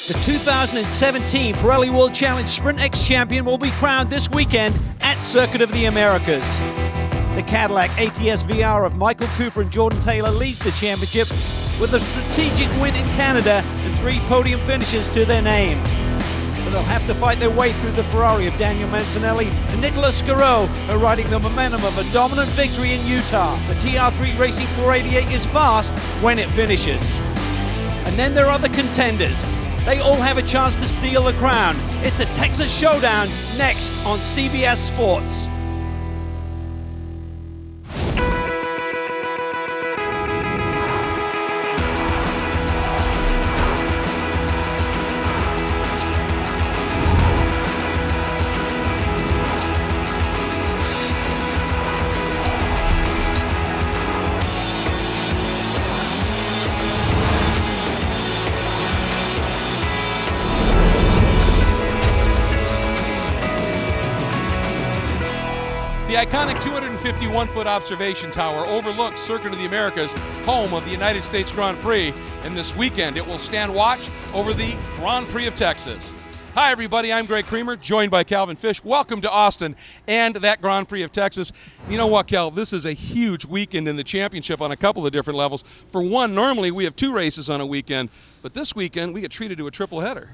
The 2017 Pirelli World Challenge Sprint X champion will be crowned this weekend at Circuit of the Americas. The Cadillac ATS VR of Michael Cooper and Jordan Taylor leads the championship with a strategic win in Canada and 3 podium finishes to their name. But they'll have to fight their way through the Ferrari of Daniel Mancinelli and Nicolas Scarot are riding the momentum of a dominant victory in Utah. The TR3 Racing 488 is fast when it finishes. And then there are the contenders. They all have a chance to steal the crown. It's a Texas showdown next on CBS Sports. The iconic 251-foot observation tower overlooks Circuit of the Americas, home of the United States Grand Prix, and this weekend it will stand watch over the Grand Prix of Texas. Hi everybody, I'm Greg Creamer, joined by Calvin Fish. Welcome to Austin and that Grand Prix of Texas. You know what, Cal, this is a huge weekend in the championship on a couple of different levels. For one, normally we have 2 races on a weekend, but this weekend we get treated to a triple header.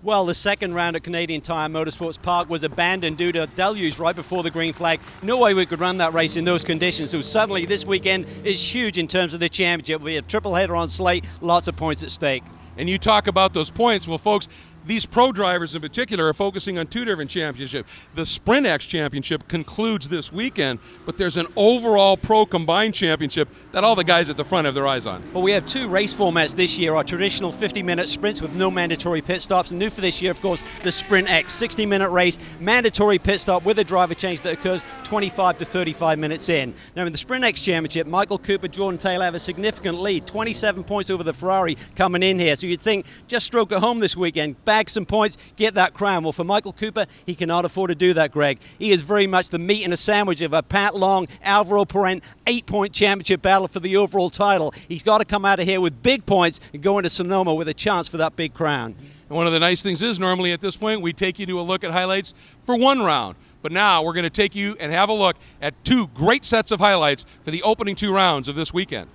Well, the second round at Canadian Tire Motorsports Park was abandoned due to deluge right before the green flag. No way we could run that race in those conditions. So suddenly this weekend is huge in terms of the championship. We have a triple header on slate, lots of points at stake. And you talk about those points. Well, folks, these pro drivers in particular are focusing on 2 different championships. The Sprint X Championship concludes this weekend, but there's an overall pro combined championship that all the guys at the front have their eyes on. Well, we have 2 race formats this year, our traditional 50-minute sprints with no mandatory pit stops, and new for this year, of course, the Sprint X, 60-minute race, mandatory pit stop with a driver change that occurs 25 to 35 minutes in. Now, in the Sprint X Championship, Michael Cooper, Jordan Taylor have a significant lead, 27 points over the Ferrari coming in here, so you'd think, just stroke it home this weekend, bag some points, get that crown. Well, for Michael Cooper, he cannot afford to do that, Greg. He is very much the meat in a sandwich of a Pat Long, Alvaro Parent 8-point championship battle for the overall title. He's got to come out of here with big points and go into Sonoma with a chance for that big crown. And one of the nice things is normally at this point we take you to a look at highlights for 1 round. But now we're going to take you and have a look at 2 great sets of highlights for the opening 2 rounds of this weekend.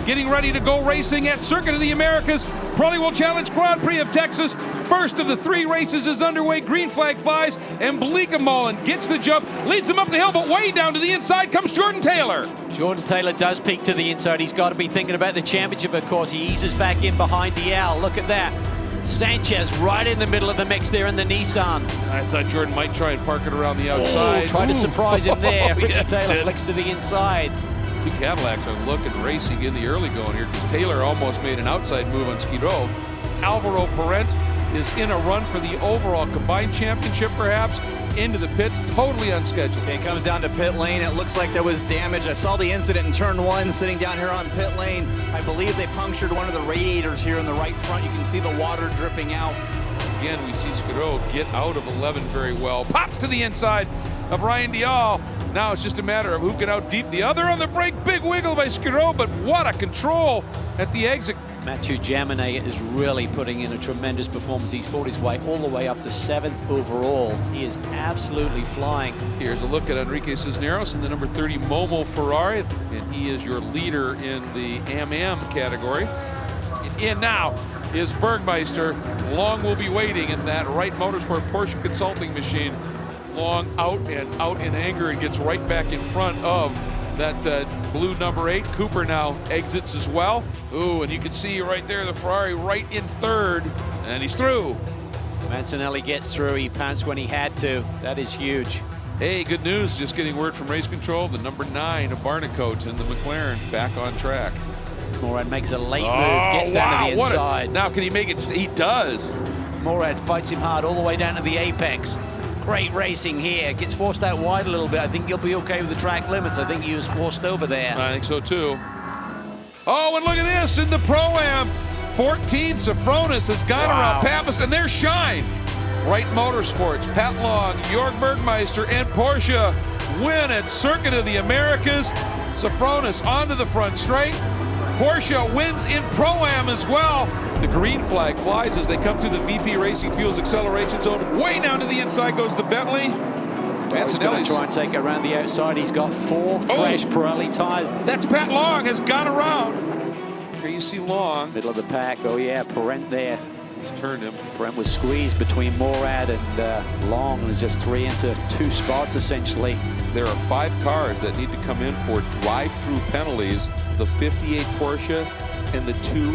Getting ready to go racing at Circuit of the Americas, Pirelli World Challenge Grand Prix of Texas. First of the 3 races is underway. Green flag flies, and Bleekemolen gets the jump, leads him up the hill, but way down to the inside comes Jordan Taylor. Jordan Taylor does peek to the inside. He's got to be thinking about the championship, of course. He eases back in behind DL. Look at that. Sanchez right in the middle of the mix there in the Nissan. I thought Jordan might try and park it around the outside. Try to surprise him there. Ricky Yeah, Taylor flicks to the inside. 2 Cadillacs are looking racing in the early going here because Taylor almost made an outside move on Scarot. Alvaro Parent is in a run for the overall combined championship, perhaps, into the pits, totally unscheduled. It comes down to pit lane. It looks like there was damage. I saw the incident in turn 1 sitting down here on pit lane. I believe they punctured one of the radiators here in the right front. You can see the water dripping out. Again, we see Scarot get out of 11 very well. Pops to the inside of Ryan Dial. Now it's just a matter of who can out deep the other on the brake. Big wiggle by Scarot, but what a control at the exit. Mathieu Jaminet is really putting in a tremendous performance. He's fought his way all the way up to 7th overall. He is absolutely flying. Here's a look at Enrique Cisneros in the number 30 Momo Ferrari, and he is your leader in the Am-Am category. And in now is Bergmeister. Long will be waiting in that Wright Motorsport Porsche Consulting machine. Long out in anger and gets right back in front of that blue number 8. Cooper now exits as well. Ooh, and you can see right there the Ferrari right in 3rd, and he's through. Mancinelli gets through. He pounced when he had to. That is huge. Hey, good news. Just getting word from race control. The number 9 of Barnicoat in the McLaren back on track. Morad makes a late move, gets down to the inside. Now can he make it? He does. Morad fights him hard all the way down to the apex. Great racing here. Gets forced out wide a little bit. I think he'll be okay with the track limits. I think he was forced over there. I think so too. Oh, and look at this in the Pro-Am. 14, Safronis has got around Pappas, and there's Shine. Wright Motorsports, Pat Long, Jörg Bergmeister, and Porsche win at Circuit of the Americas. Safronis onto the front straight. Porsche wins in Pro-Am as well. The green flag flies as they come through the VP Racing Fuels acceleration zone. Way down to the inside goes the Bentley. He's going to try and take it around the outside. He's got 4 fresh Pirelli tyres. That's Pat Long has gone around. Here you see Long. Middle of the pack. Oh yeah, Parent there. He's turned him. Parent was squeezed between Morad and Long. It was just 3 into 2 spots essentially. There are 5 cars that need to come in for drive-through penalties. The 58 Porsche and the 2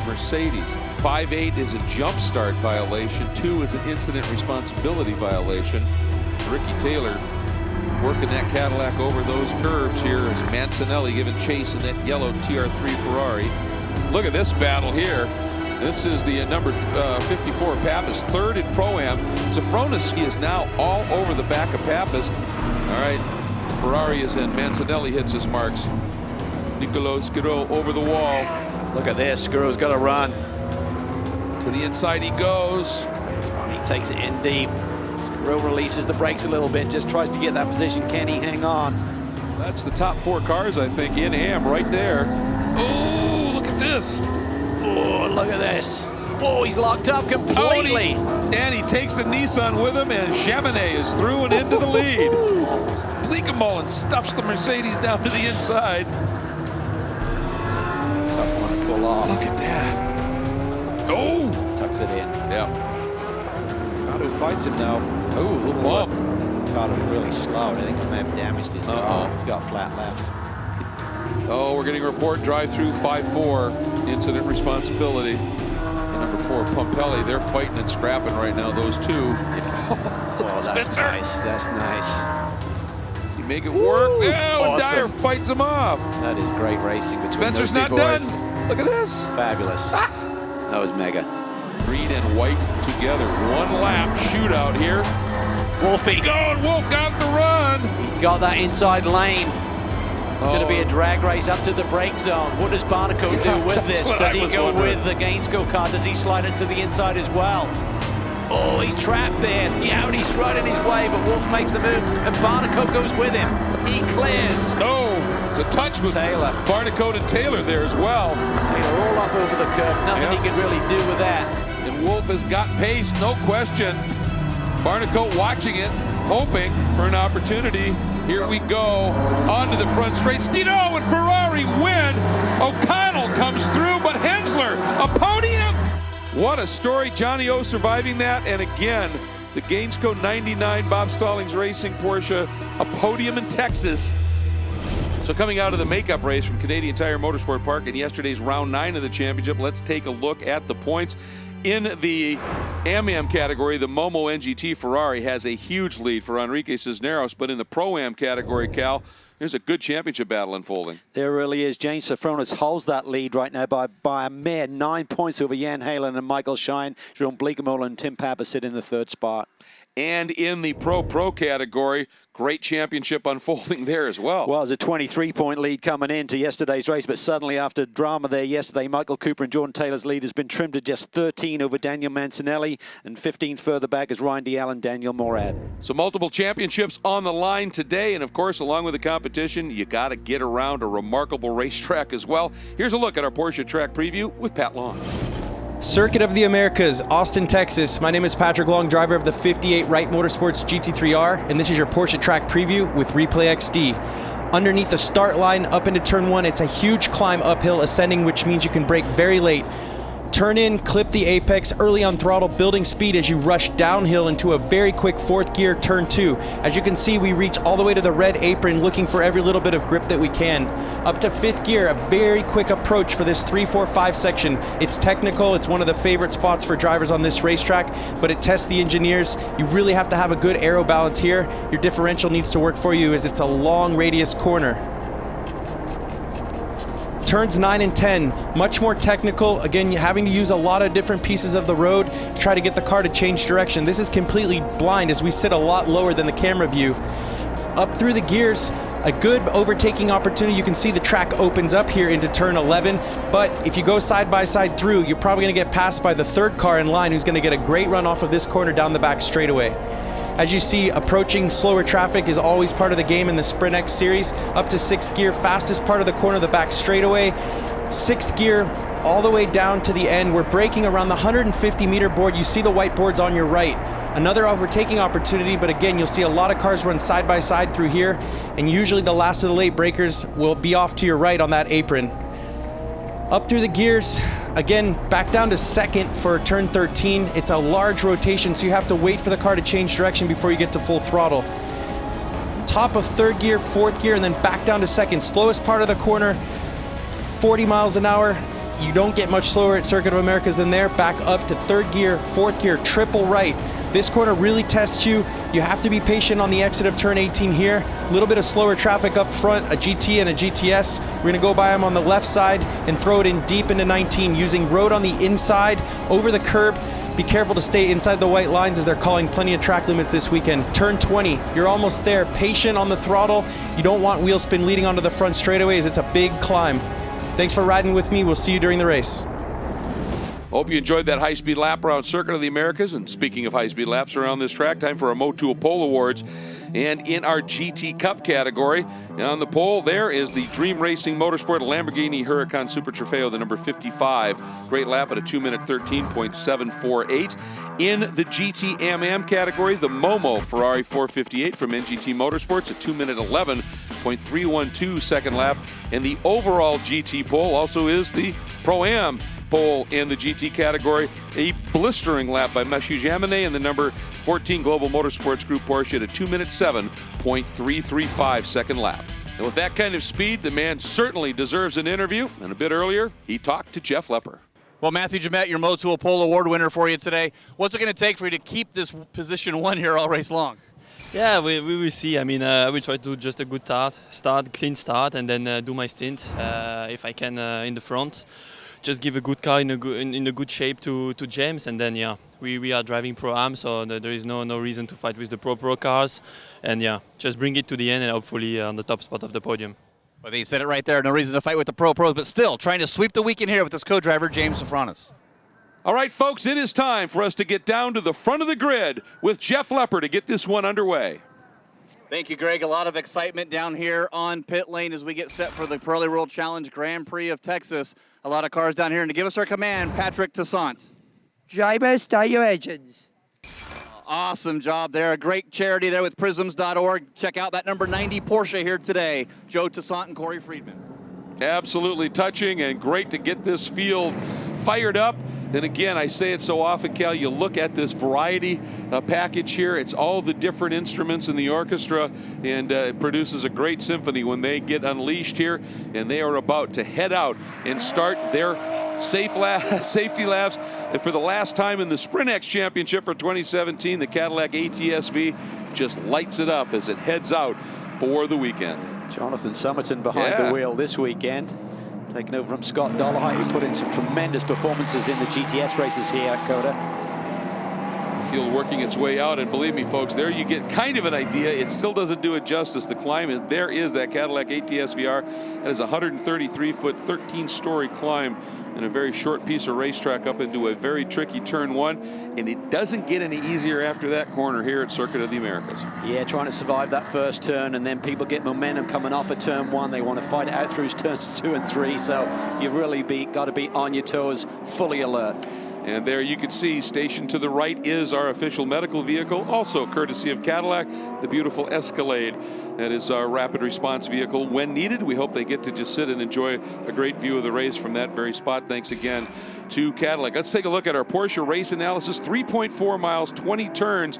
Mercedes. 5.8 is a jump start violation. 2 is an incident responsibility violation. Ricky Taylor working that Cadillac over those curbs here as Mancinelli giving chase in that yellow TR3 Ferrari. Look at this battle here. This is the number 54 Pappas, 3rd in Pro-Am. Safronis is now all over the back of Pappas. All right, Ferrari is in. Mancinelli hits his marks. Nicolo Sciro over the wall. Look at this, Sciro's got to run. To the inside he goes. He takes it in deep. Sciro releases the brakes a little bit, just tries to get that position. Can he hang on? That's the top 4 cars, I think, in AM right there. Oh, look at this. Oh, look at this. Oh, he's locked up completely. And he takes the Nissan with him, and Chamonix is through and into the lead. Bleekemolen stuffs the Mercedes down to the inside. Tough one to pull off. Look at that. Oh! Tucks it in. Yeah. Cota fights him now. Oh, a little bump. Cota's really slow. I think it may have damaged his car. He's got flat left. Oh, we're getting a report drive-through 5-4 incident responsibility. And number 4 Pumpelli, they're fighting and scrapping right now, those 2. Well, that's nice. That's nice. Does he make it work? Oh, and Dyer fights him off. That is great racing between Spencer's those 2 not boys. done. Look at this. Fabulous. That was mega. Green and white together. 1 lap shootout here. Wolfie. Going, Wolf got the run. He's got that inside lane. It's going to be a drag race up to the brake zone. What does Barnicoat do with this? Does he go with the Gainsco car? Does he slide it to the inside as well? Oh, he's trapped there. The Audi's right in his way, but Wolf makes the move, and Barnicoat goes with him. He clears. Oh, it's a touch with Taylor. Barnicoat and Taylor there as well. Taylor all up over the curb. Nothing he could really do with that. And Wolf has got pace, no question. Barnicoat watching it, hoping for an opportunity. Here we go, onto the front straight. Skidoo and Ferrari win. O'Connell comes through, but Hensler, a podium. What a story, Johnny O surviving that. And again, the Gainsco 99 Bob Stallings Racing Porsche, a podium in Texas. So coming out of the makeup race from Canadian Tire Motorsport Park in yesterday's round 9 of the championship, let's take a look at the points. In the AM category, the Momo NGT Ferrari has a huge lead for Enrique Cisneros, but in the Pro-Am category, Cal, there's a good championship battle unfolding. There really is. James Safronis holds that lead right now by a mere 9 points over Jan Halen and Michael Shine. Jerome Bleekemolen and Tim Pappas sit in the 3rd spot. And in the Pro category, great championship unfolding there as well. Well, it's a 23-point lead coming into yesterday's race, but suddenly after drama there yesterday, Michael Cooper and Jordan Taylor's lead has been trimmed to just 13 over Daniel Mancinelli, and 15 further back is Ryan Dial and Daniel Morad. So multiple championships on the line today, and of course, along with the competition, you got to get around a remarkable racetrack as well. Here's a look at our Porsche track preview with Pat Long. Circuit of the Americas, Austin, Texas. My name is Patrick Long, driver of the 58 Wright Motorsports GT3R, and this is your Porsche track preview with Replay XD. Underneath the start line, up into turn 1, it's a huge climb uphill ascending, which means you can brake very late. Turn in, clip the apex, early on throttle, building speed as you rush downhill into a very quick 4th gear, turn 2. As you can see, we reach all the way to the red apron, looking for every little bit of grip that we can. Up to 5th gear, a very quick approach for this 3, 4, 5 section. It's technical, it's one of the favorite spots for drivers on this racetrack, but it tests the engineers. You really have to have a good aero balance here. Your differential needs to work for you as it's a long radius corner. Turns 9 and 10, much more technical. Again, you're having to use a lot of different pieces of the road to try to get the car to change direction. This is completely blind as we sit a lot lower than the camera view. Up through the gears, a good overtaking opportunity. You can see the track opens up here into turn 11, but if you go side by side through, you're probably going to get passed by the 3rd car in line, who's going to get a great run off of this corner down the back straightaway. As you see, approaching slower traffic is always part of the game in the Sprint X series. Up to 6th gear, fastest part of the corner, the back straightaway. 6th gear, all the way down to the end. We're braking around the 150-meter board. You see the white boards on your right. Another overtaking opportunity, but again, you'll see a lot of cars run side by side through here, and usually the last of the late breakers will be off to your right on that apron. Up through the gears, again, back down to 2nd for turn 13. It's a large rotation, so you have to wait for the car to change direction before you get to full throttle. Top of 3rd gear, 4th gear, and then back down to 2nd. Slowest part of the corner, 40 miles an hour. You don't get much slower at Circuit of Americas than there. Back up to 3rd gear, 4th gear, triple right. This corner really tests you. You have to be patient on the exit of turn 18 here. A little bit of slower traffic up front, a GT and a GTS. We're gonna go by them on the left side and throw it in deep into 19 using road on the inside, over the curb. Be careful to stay inside the white lines as they're calling plenty of track limits this weekend. Turn 20, you're almost there. Patient on the throttle. You don't want wheel spin leading onto the front straightaways. It's a big climb. Thanks for riding with me. We'll see you during the race. Hope you enjoyed that high-speed lap around Circuit of the Americas. And speaking of high-speed laps around this track, time for our Motul Pole Awards. And in our GT Cup category, on the pole there is the Dream Racing Motorsport Lamborghini Huracan Super Trofeo, the number 55. Great lap at a 2-minute 13.748. In the GT Am category, the Momo Ferrari 458 from NGT Motorsports, a 2-minute 11.312 second lap. And the overall GT pole also is the Pro-Am pole in the GT category, a blistering lap by Mathieu Jaminet in the number 14 Global Motorsports Group Porsche at a 2-minute 7.335 second lap. And with that kind of speed, the man certainly deserves an interview. And a bit earlier, he talked to Jeff Lepper. Well, Matthew Jaminet, your Motul Pole Award winner for you today. What's it going to take for you to keep this position 1 here all race long? Yeah, we will see. I mean, I will try to do just a good clean start, and then do my stint if I can in the front. Just give a good car in a good shape to James, and then yeah, we are driving Pro-Am, so there is no reason to fight with the Pro cars, and yeah, just bring it to the end and hopefully on the top spot of the podium. Well, you said it right there. No reason to fight with the pros, but still trying to sweep the weekend here with this co-driver James Safranis. All right, folks, it is time for us to get down to the front of the grid with Jeff Lepper to get this one underway. Thank you, Greg. A lot of excitement down here on pit lane as we get set for the Pirelli World Challenge Grand Prix of Texas. A lot of cars down here, and to give us our command, Patrick Toussaint. Drivers, start your engines. Awesome job there. A great charity there with prisms.org. Check out that number 90 Porsche here today. Joe Toussaint and Corey Friedman. Absolutely touching and great to get this field fired up. And again, I say it so often, Cal, you look at this variety package here. It's all the different instruments in the orchestra, and it produces a great symphony when they get unleashed here. And they are about to head out and start their safety laps. And for the last time in the Sprint X Championship for 2017, the Cadillac ATS-V just lights it up as it heads out for the weekend. Jonathan Somerton behind the wheel this weekend, taking over from Scott Dollarhide, who put in some tremendous performances in the GTS races here at Cota. Field working its way out, and believe me, folks, there you get kind of an idea. It still doesn't do it justice. The climb, and there is that Cadillac ATS VR. That is a 133-foot, 13-story climb in a very short piece of racetrack up into a very tricky turn 1, and it doesn't get any easier after that corner here at Circuit of the Americas. Yeah, trying to survive that first turn, and then people get momentum coming off of turn 1. They want to fight it out through turns 2 and 3, so you really got to be on your toes, fully alert. And there you can see, stationed to the right is our official medical vehicle, also courtesy of Cadillac, the beautiful Escalade. That is our rapid response vehicle when needed. We hope they get to just sit and enjoy a great view of the race from that very spot. Thanks again to Cadillac. Let's take a look at our Porsche race analysis. 3.4 miles, 20 turns.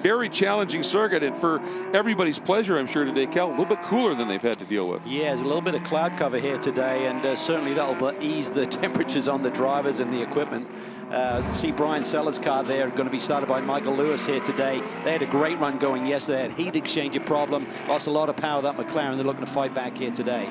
Very challenging circuit, and for everybody's pleasure, I'm sure today, Cal, a little bit cooler than they've had to deal with. Yeah, there's a little bit of cloud cover here today, and certainly that'll ease the temperatures on the drivers and the equipment. See Brian Sellers' car there, going to be started by Michael Lewis here today. They had a great run going yesterday, had heat exchanger problem, lost a lot of power, that McLaren. They're looking to fight back here today.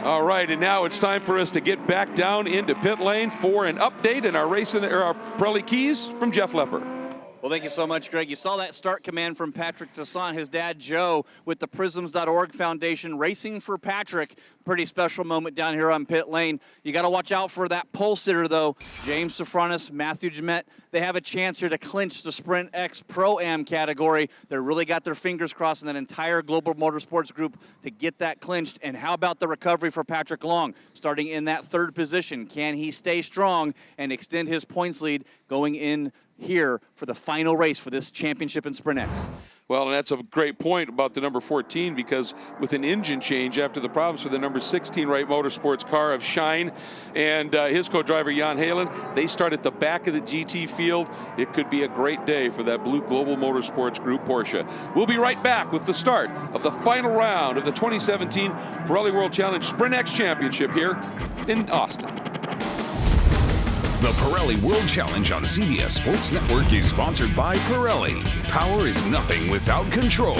All right, and now it's time for us to get back down into pit lane for an update in our race, our Pirelli Keys from Jeff Lepper. Well, thank you so much, Greg. You saw that start command from Patrick Toussaint, his dad, Joe, with the Prisms.org Foundation, racing for Patrick. Pretty special moment down here on pit lane. You got to watch out for that pole sitter, though. James Safranis, Matthew Jemet, they have a chance here to clinch the Sprint X Pro-Am category. They really got their fingers crossed in that entire Global Motorsports group to get that clinched. And how about the recovery for Patrick Long, starting in that third position? Can he stay strong and extend his points lead going in here for the final race for this championship in Sprint X? Well, and that's a great point about the number 14, because with an engine change after the problems for the number 16 Wright Motorsports car of Shine and his co-driver Jan Halen, they start at the back of the GT field. It could be a great day for that Blue Global Motorsports Group Porsche. We'll be right back with the start of the final round of the 2017 Pirelli World Challenge Sprint X Championship here in Austin. The Pirelli World Challenge on CBS Sports Network is sponsored by Pirelli. Power is nothing without control.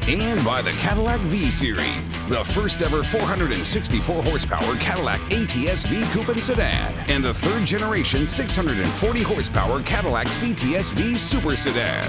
And by the Cadillac V-Series, the first ever 464 horsepower Cadillac ATS V Coupe and Sedan, and the third generation 640 horsepower Cadillac CTS V Super Sedan.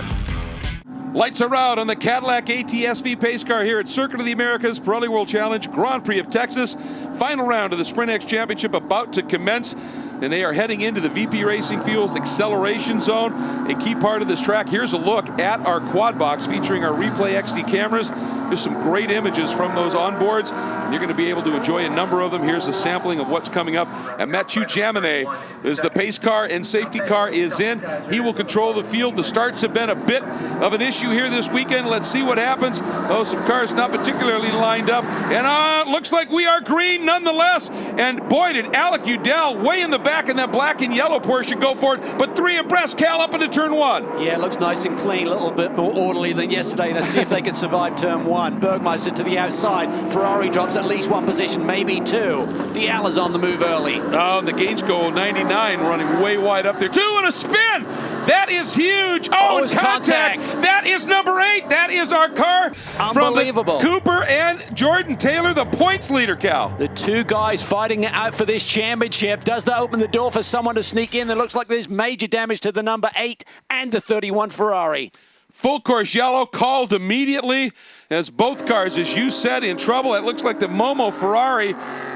Lights are out on the Cadillac ATS-V pace car here at Circuit of the Americas Pirelli World Challenge Grand Prix of Texas. Final round of the Sprint X Championship about to commence, and they are heading into the VP Racing Fuels acceleration zone, a key part of this track. Here's a look at our quad box featuring our Replay XD cameras. There's some great images from those onboards, and you're going to be able to enjoy a number of them. Here's a sampling of what's coming up. And Mathieu Jaminet is the pace car and safety car is in. He will control the field. The starts have been a bit of an issue here this weekend. Let's see what happens. Oh, some cars not particularly lined up. And looks like we are green nonetheless. And boy, did Alec Udell way in the back in that black and yellow Porsche go for it. But three abreast, Cal, up into turn one. Yeah, it looks nice and clean, a little bit more orderly than yesterday. Let's see if they can survive turn one. Bergmeister to the outside. Ferrari drops at least one position, maybe two. Dial is on the move early. Oh, and the gates go 99, running way wide up there. Two and a spin. That is huge. Oh, and contact. That is number 8. That is our car. Unbelievable. From Cooper and Jordan Taylor, the points leader, Cal. The two guys fighting it out for this championship. Does that open the door for someone to sneak in? It looks like there's major damage to the number 8 and the 31 Ferrari. Full course yellow called immediately as both cars, as you said, in trouble. It looks like the Momo Ferrari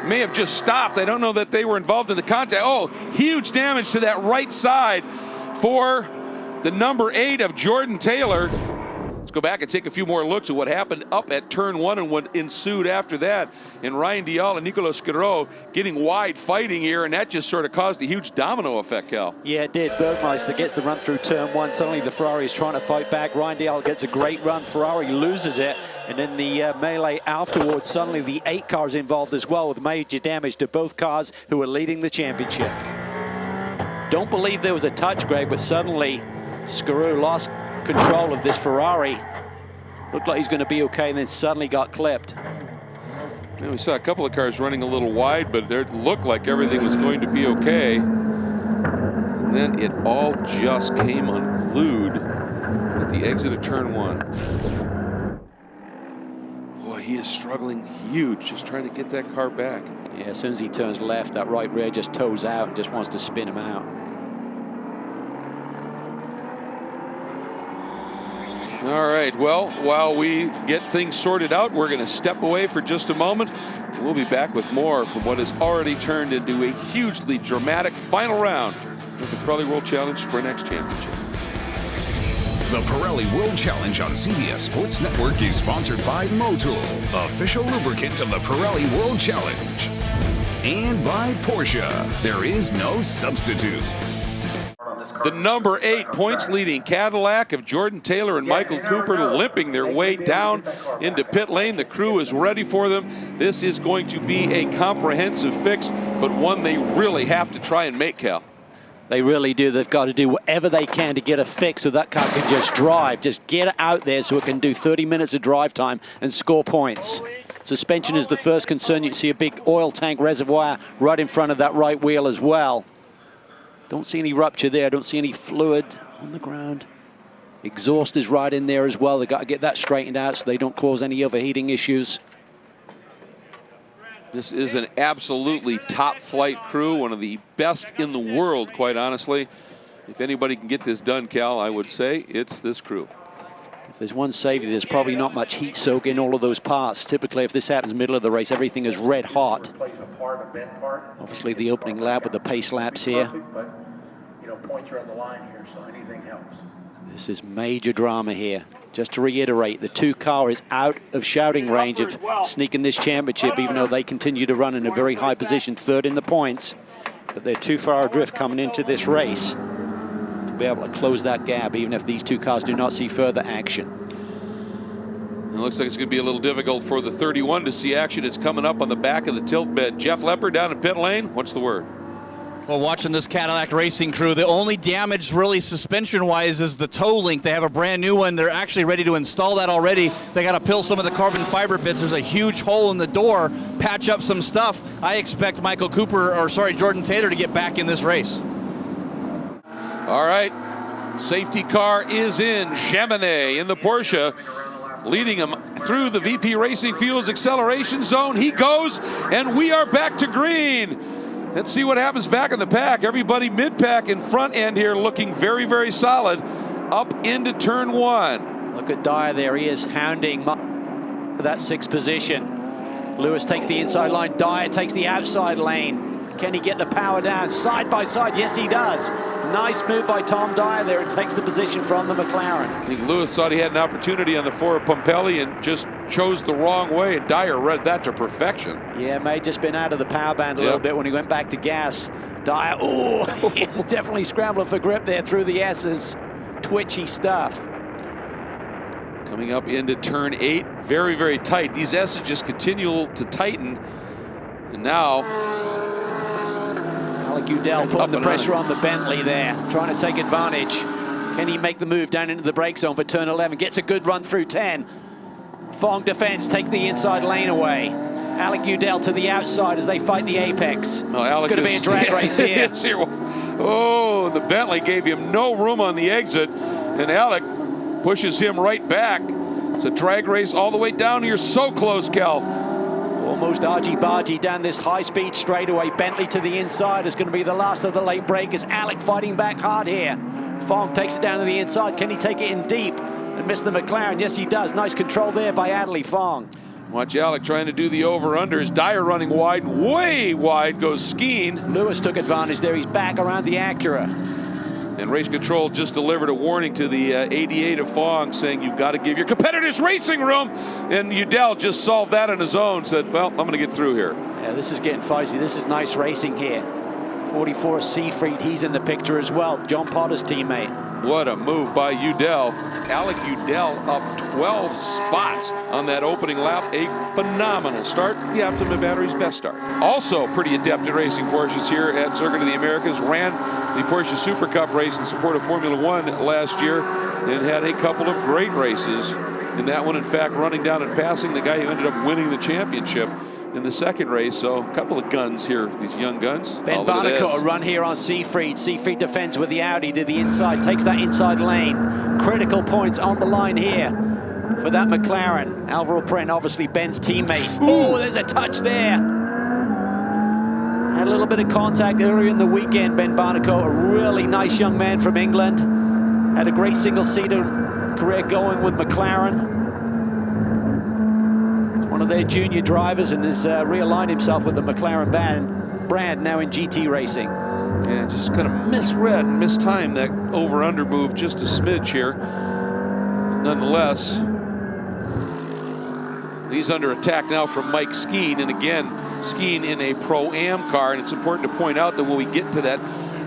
may have just stopped. I don't know that they were involved in the contact. Oh, huge damage to that right side for the number 8 of Jordan Taylor. Let's go back and take a few more looks at what happened up at turn one and what ensued after that. And Ryan Dial and Nicolas Guiraud getting wide fighting here, and that just sort of caused a huge domino effect, Cal. Yeah, it did. Bergmeister gets the run through turn one. Suddenly the Ferrari is trying to fight back. Ryan Dial gets a great run. Ferrari loses it. And in the melee afterwards, suddenly the 8 cars involved as well, with major damage to both cars who are leading the championship. Don't believe there was a touch, Greg, but suddenly Guiraud lost control of this Ferrari. Looked like he's going to be okay, and then suddenly got clipped. Yeah, we saw a couple of cars running a little wide, but it looked like everything was going to be okay. And then it all just came unglued at the exit of turn one. Boy, he is struggling huge, just trying to get that car back. Yeah, as soon as he turns left, that right rear just toes out and just wants to spin him out. All right, well, while we get things sorted out, we're going to step away for just a moment. We'll be back with more from what has already turned into a hugely dramatic final round of the Pirelli World Challenge Sprint X Championship. The Pirelli World Challenge on CBS Sports Network is sponsored by Motul, official lubricant of the Pirelli World Challenge. And by Porsche, there is no substitute. The number 8 points leading Cadillac of Jordan Taylor and Michael Cooper limping their way down into pit lane. The crew is ready for them. This is going to be a comprehensive fix, but one they really have to try and make, Cal. They really do. They've got to do whatever they can to get a fix so that car can just drive. Just get it out there so it can do 30 minutes of drive time and score points. Suspension is the first concern. You see a big oil tank reservoir right in front of that right wheel as well. Don't see any rupture there. Don't see any fluid on the ground. Exhaust is right in there as well. They've got to get that straightened out so they don't cause any overheating issues. This is an absolutely top flight crew, one of the best in the world, quite honestly. If anybody can get this done, Cal, I would say it's this crew. If there's one safety, there's probably not much heat soak in all of those parts. Typically, if this happens middle of the race, everything is red hot. Obviously, the opening lap with the pace laps here. But, you know, points are on the line here, so anything helps. This is major drama here. Just to reiterate, the 2 car is out of shouting range of sneaking this championship, even though they continue to run in a very high position, 3rd in the points. But they're too far adrift coming into this race to be able to close that gap, even if these 2 cars do not see further action. It looks like it's going to be a little difficult for the 31 to see action. It's coming up on the back of the tilt bed. Jeff Lepper down in pit lane. What's the word? Well, watching this Cadillac racing crew, the only damage really suspension-wise is the toe link. They have a brand new one. They're actually ready to install that already. They got to peel some of the carbon fiber bits. There's a huge hole in the door, patch up some stuff. I expect Jordan Taylor to get back in this race. All right, safety car is in. Chamonix in the Porsche, leading him through the VP Racing Fuels acceleration zone. He goes, and we are back to green. Let's see what happens back in the pack. Everybody mid-pack and front end here looking very, very solid up into turn 1. Look at Dyer there. He is hounding for that 6th position. Lewis takes the inside line. Dyer takes the outside lane. Can he get the power down? Side by side, yes he does. Nice move by Tom Dyer there. It takes the position from the McLaren. I think Lewis thought he had an opportunity on the 4 of Pompelli and just chose the wrong way, and Dyer read that to perfection. Yeah, may have just been out of the power band a little bit when he went back to gas. Dyer, he's definitely scrambling for grip there through the S's. Twitchy stuff. Coming up into turn 8, very, very tight. These S's just continue to tighten, and now Alec Udell putting the pressure on the Bentley there, trying to take advantage. Can he make the move down into the brake zone for turn 11? Gets a good run through 10. Fong defends, take the inside lane away. Alec Udell to the outside as they fight the apex. Well, it's going to be a drag race here. Oh, the Bentley gave him no room on the exit, and Alec pushes him right back. It's a drag race all the way down here. So close, Cal. Almost argy-bargy down this high-speed straightaway. Bentley to the inside is going to be the last of the late breakers. Alec fighting back hard here. Fong takes it down to the inside. Can he take it in deep and miss the McLaren? Yes, he does. Nice control there by Adley Fong. Watch Alec trying to do the over-unders. Dyer running wide, way wide, goes Skeen. Lewis took advantage there. He's back around the Acura. And Race Control just delivered a warning to the 88 of Fong, saying you've got to give your competitors racing room. And Udell just solved that on his own, said, well, I'm going to get through here. Yeah, this is getting feisty. This is nice racing here. 44 Seafried, he's in the picture as well. John Potter's teammate. What a move by Udell. Alec Udell up 12 spots on that opening lap. A phenomenal start. The Optima Battery's best start. Also pretty adept at racing Porsches here at Circuit of the Americas. Ran the Porsche Super Cup race in support of Formula One last year and had a couple of great races. In that one, in fact, running down and passing the guy who ended up winning the championship in the second race. So a couple of guns here, these young guns. Ben Barnicoat a run here on Seafried. Seafried defends with the Audi to the inside, takes that inside lane. Critical points on the line here for that McLaren. Alvaro Pren, obviously Ben's teammate. Oh, there's a touch there. Had a little bit of contact earlier in the weekend. Ben Barnicoat, a really nice young man from England. Had a great single-seater career going with McLaren. One of their junior drivers and has realigned himself with the McLaren brand now in GT racing. Yeah, just kind of misread and mistimed that over-under move just a smidge here. Nonetheless, he's under attack now from Mike Skeen, and again, Skeen in a Pro-Am car, and it's important to point out that when we get to that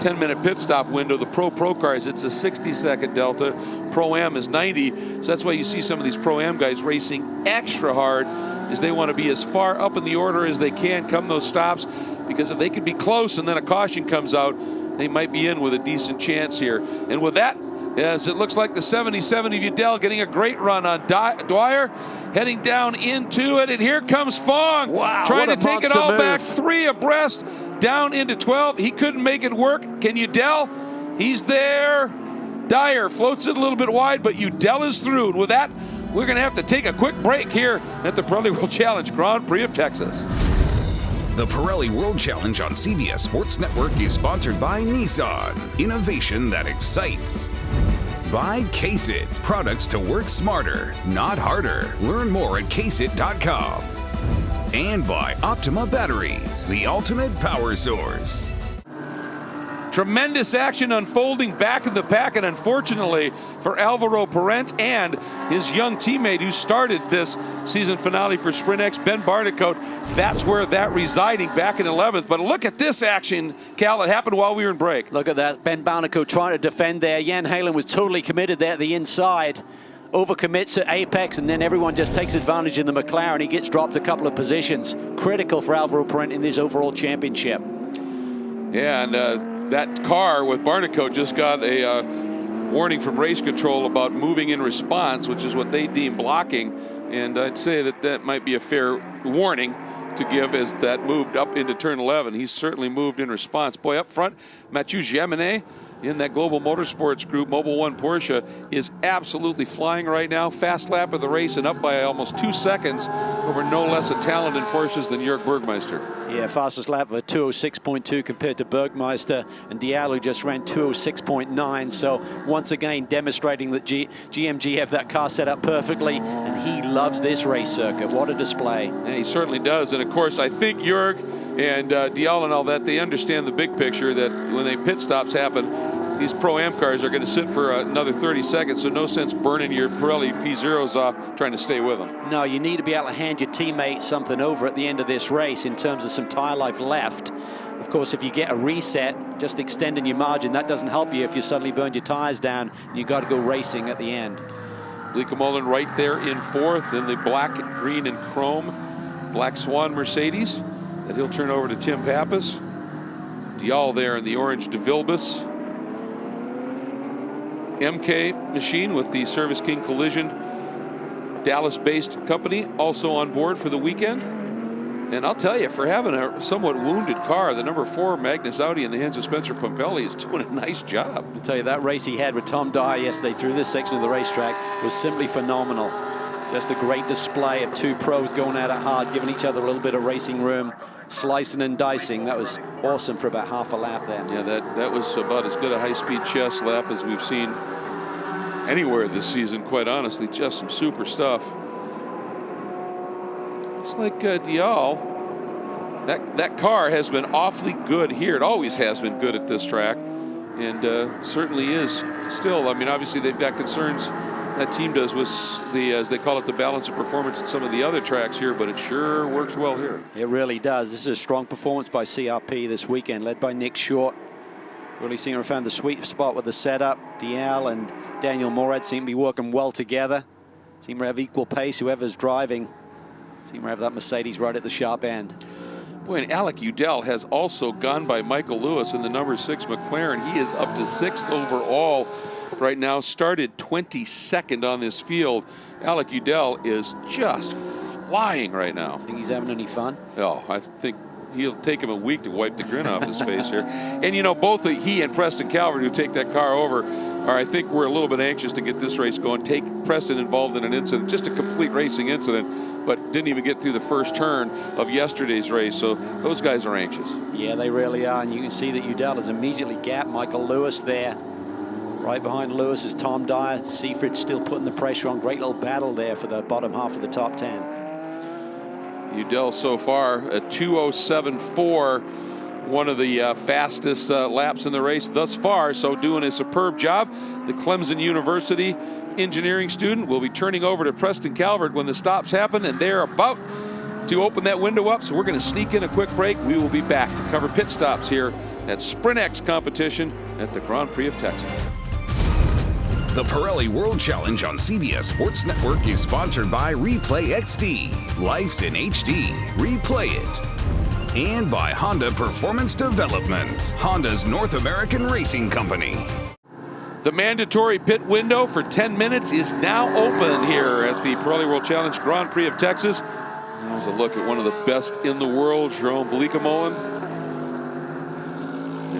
10-minute pit stop window, the Pro cars, it's a 60-second delta. Pro-Am is 90, so that's why you see some of these Pro-Am guys racing extra hard, is they want to be as far up in the order as they can come those stops, because if they could be close and then a caution comes out, they might be in with a decent chance here. And with that, as it looks like the 77 of Udell getting a great run on Dwyer, heading down into it, and here comes Fong. Wow, trying to take it all move. back, 3 abreast, down into 12. He couldn't make it work. Can Udell? He's there. Dyer floats it a little bit wide, but Udell is through. And with that, we're going to have to take a quick break here at the Pirelli World Challenge Grand Prix of Texas. The Pirelli World Challenge on CBS Sports Network is sponsored by Nissan, innovation that excites. By Case-It, products to work smarter, not harder. Learn more at caseit.com. And by Optima Batteries, the ultimate power source. Tremendous action unfolding back in the pack, and unfortunately for Alvaro Parent and his young teammate who started this season finale for Sprint X, Ben Barnicoat, that's where that residing back in 11th. But look at this action, Cal. It happened while we were in break. Look at that. Ben Barnicoat trying to defend there. Jan Halen was totally committed there at the inside. Overcommits at apex, and then everyone just takes advantage in the McLaren. He gets dropped a couple of positions. Critical for Alvaro Parent in this overall championship. Yeah, and that car with Barnicoat just got a warning from race control about moving in response, which is what they deem blocking. And I'd say that that might be a fair warning to give as that moved up into turn 11. He's certainly moved in response. Boy, up front, Mathieu Jaminet in that Global Motorsports Group, Mobil 1 Porsche, is absolutely flying right now. Fast lap of the race and up by almost 2 seconds over no less a talented Porsches than Jörg Bergmeister. Yeah, fastest lap of a 206.2 compared to Bergmeister, and Diallo just ran 206.9. So once again demonstrating that GMG have that car set up perfectly, and he loves this race circuit. What a display. Yeah, he certainly does. And of course, I think Jörg and Diallo and all that, they understand the big picture, that when they pit stops happen, these Pro-Am cars are going to sit for another 30 seconds, so no sense burning your Pirelli P0s off trying to stay with them. No, you need to be able to hand your teammate something over at the end of this race in terms of some tire life left. Of course, if you get a reset, just extending your margin, that doesn't help you if you suddenly burned your tires down and you got to go racing at the end. Bleekemolen right there in fourth in the black, green, and chrome Black Swan Mercedes that he'll turn over to Tim Pappas. Dial there in the orange De Vilbus MK machine with the Service King Collision Dallas-based company also on board for the weekend. And I'll tell you, for having a somewhat wounded car, the number 4 Magnus Audi in the hands of Spencer Pompelli is doing a nice job. I'll tell you, that race he had with Tom Dyer yesterday through this section of the racetrack was simply phenomenal. Just a great display of two pros going at it hard, giving each other a little bit of racing room, slicing and dicing. That was awesome for about half a lap there. Yeah, that was about as good a high-speed chess lap as we've seen anywhere this season, quite honestly. Just some super stuff. Looks like Dial, that car has been awfully good here. It always has been good at this track, and certainly is still. I mean, obviously they've got concerns, that team does, with the, as they call it, the balance of performance at some of the other tracks here, but it sure works well here. It really does. This is a strong performance by CRP this weekend, led by Nick Short. Really seem to have found the sweet spot with the setup. Dial and Daniel Morad seem to be working well together. Seem to have equal pace. Whoever's driving seem to have that Mercedes right at the sharp end. Boy, and Alec Udell has also gone by Michael Lewis in the number 6 McLaren. He is up to 6th overall right now, started 22nd on this field. Alec Udell is just flying right now. Think he's having any fun? Oh, I think he'll take him a week to wipe the grin off his face here. And, you know, both he and Preston Calvert, who take that car over, are, I think, we're a little bit anxious to get this race going. Take Preston involved in an incident, just a complete racing incident, but didn't even get through the first turn of yesterday's race. So those guys are anxious. Yeah, they really are. And you can see that Udell has immediately gapped Michael Lewis there. Right behind Lewis is Tom Dyer. Seaford still putting the pressure on. Great little battle there for the bottom half of the top 10. Udell so far a 2:07.4, one of the fastest laps in the race thus far, so doing a superb job. The Clemson University engineering student will be turning over to Preston Calvert when the stops happen, and they're about to open that window up, so we're going to sneak in a quick break. We will be back to cover pit stops here at Sprint X competition at the Grand Prix of Texas. The Pirelli World Challenge on CBS Sports Network is sponsored by Replay XD. Life's in HD. Replay it. And by Honda Performance Development, Honda's North American racing company. The mandatory pit window for 10 minutes is now open here at the Pirelli World Challenge Grand Prix of Texas. There's a look at one of the best in the world, Jerome Bleekemolen.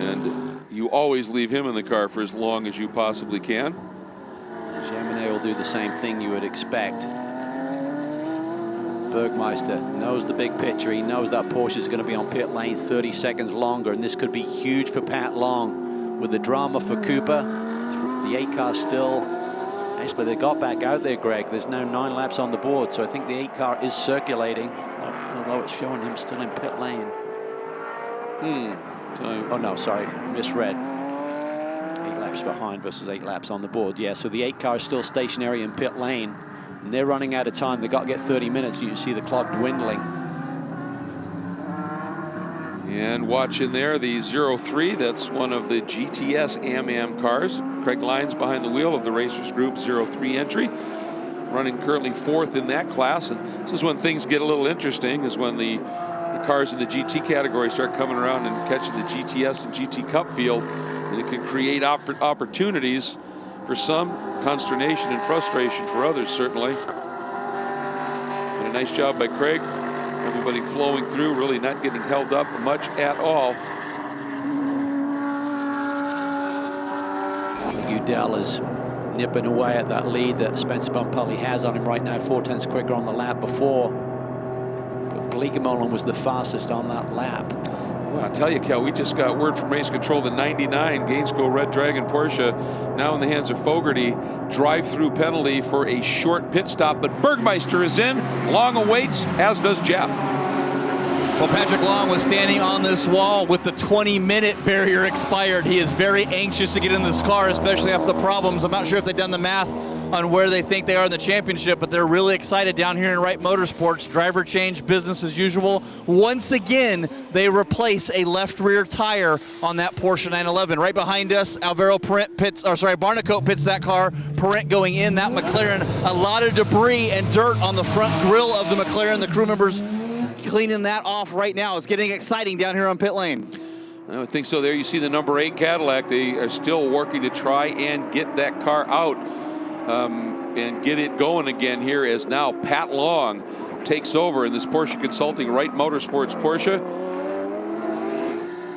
And you always leave him in the car for as long as you possibly can. Jaminet will do the same thing you would expect. Bergmeister knows the big picture. He knows that Porsche is going to be on pit lane 30 seconds longer, and this could be huge for Pat Long. With the drama for Cooper, the 8 car still, actually they got back out there, Greg. There's now 9 laps on the board, so I think the 8 car is circulating, although it's showing him still in pit lane. Oh no, sorry, misread. 8 laps behind versus 8 laps on the board. Yeah, so the 8 car is still stationary in pit lane, and they're running out of time. They got to get 30 minutes. You can see the clock dwindling. And watching there, the 03, that's one of the GTS Am cars. Craig Lyons behind the wheel of the Racers Group 03 entry, running currently 4th in that class. And this is when things get a little interesting, is when the cars in the GT category start coming around and catching the GTS and GT Cup field, and it can create opportunities for some, consternation and frustration for others, certainly. But a nice job by Craig. Everybody flowing through, really not getting held up much at all. Udell is nipping away at that lead that Spencer Bumpelli has on him right now, 4/10 quicker on the lap before. But Bleekemolen was the fastest on that lap. Well, I'll tell you, Cal, we just got word from Race Control, the 99 Gainesco Red Dragon Porsche now in the hands of Fogarty. Drive-through penalty for a short pit stop, but Bergmeister is in. Long awaits, as does Jeff. Well, Patrick Long was standing on this wall with the 20-minute barrier expired. He is very anxious to get in this car, especially after the problems. I'm not sure if they've done the math on where they think they are in the championship, but they're really excited down here in Wright Motorsports. Driver change, business as usual. Once again, they replace a left rear tire on that Porsche 911. Right behind us, Alvaro Parent pits, or sorry, Barnicoat pits that car. Parent going in, that McLaren. A lot of debris and dirt on the front grille of the McLaren. The crew members cleaning that off right now. It's getting exciting down here on pit lane. I would think so. There you see the number 8 Cadillac. They are still working to try and get that car out and get it going again here, as now Pat Long takes over in this Porsche Consulting Wright Motorsports Porsche.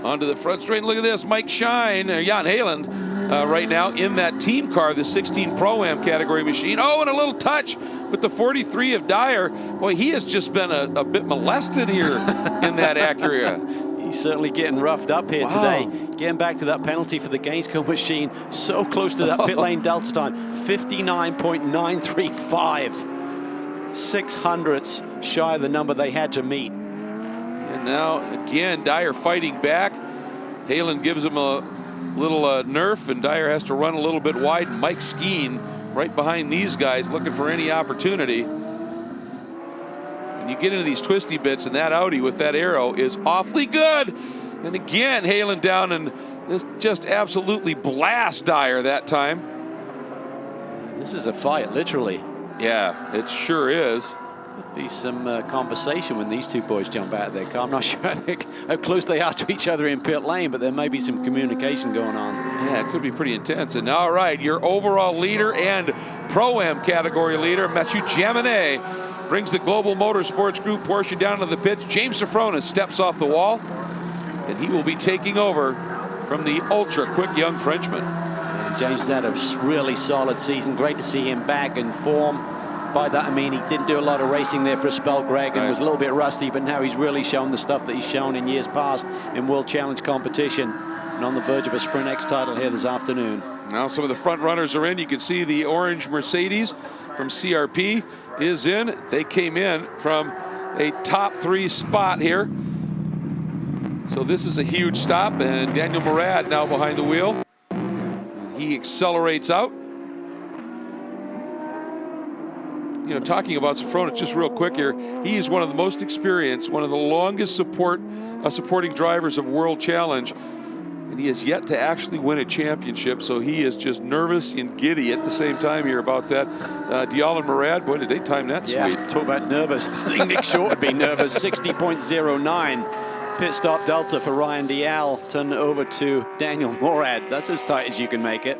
Onto the front straight. Look at this, Mike Shine, Jan Heyland right now in that team car, the 16 Pro-Am category machine. Oh, and a little touch with the 43 of Dyer. Boy, he has just been a bit molested here in that Acura. He's certainly getting roughed up here today. Getting back to that penalty for the Gainesco machine. So close to that pit lane delta time. 59.935. 600ths shy of the number they had to meet. And now, again, Dyer fighting back. Heyland gives him a little nerf, and Dyer has to run a little bit wide. Mike Skeen right behind these guys looking for any opportunity. And you get into these twisty bits, and that Audi with that arrow is awfully good. And again, Heyland down, and this just absolutely blasts Dyer that time. This is a fight, literally. Yeah, it sure is. Be some conversation when these two boys jump out of their car. I'm not sure how close they are to each other in pit lane, but there may be some communication going on. Yeah, it could be pretty intense. And all right, your overall leader and Pro-Am category leader, Mathieu Jaminet, brings the Global Motorsports Group Porsche down to the pits. James Safronis steps off the wall, and he will be taking over from the ultra-quick young Frenchman. And James had a really solid season. Great to see him back in form. By that I mean he didn't do a lot of racing there for a spell, Greg, and was a little bit rusty, but now he's really shown the stuff that he's shown in years past in World Challenge competition, and on the verge of a Sprint X title here this afternoon. Now some of the front runners are in. You can see the orange Mercedes from CRP is in. They came in from a top 3 spot here. So this is a huge stop, and Daniel Murad now behind the wheel. And he accelerates out. You know, talking about Safronis, just real quick here, he is one of the most experienced, one of the longest supporting drivers of World Challenge, and he has yet to actually win a championship, so he is just nervous and giddy at the same time here about that. Dial and Murad, boy, did they time that sweet. Talk about nervous. I think Nick Short would be nervous. 60.09 pit stop delta for Ryan Dial, turn over to Daniel Murad. That's as tight as you can make it.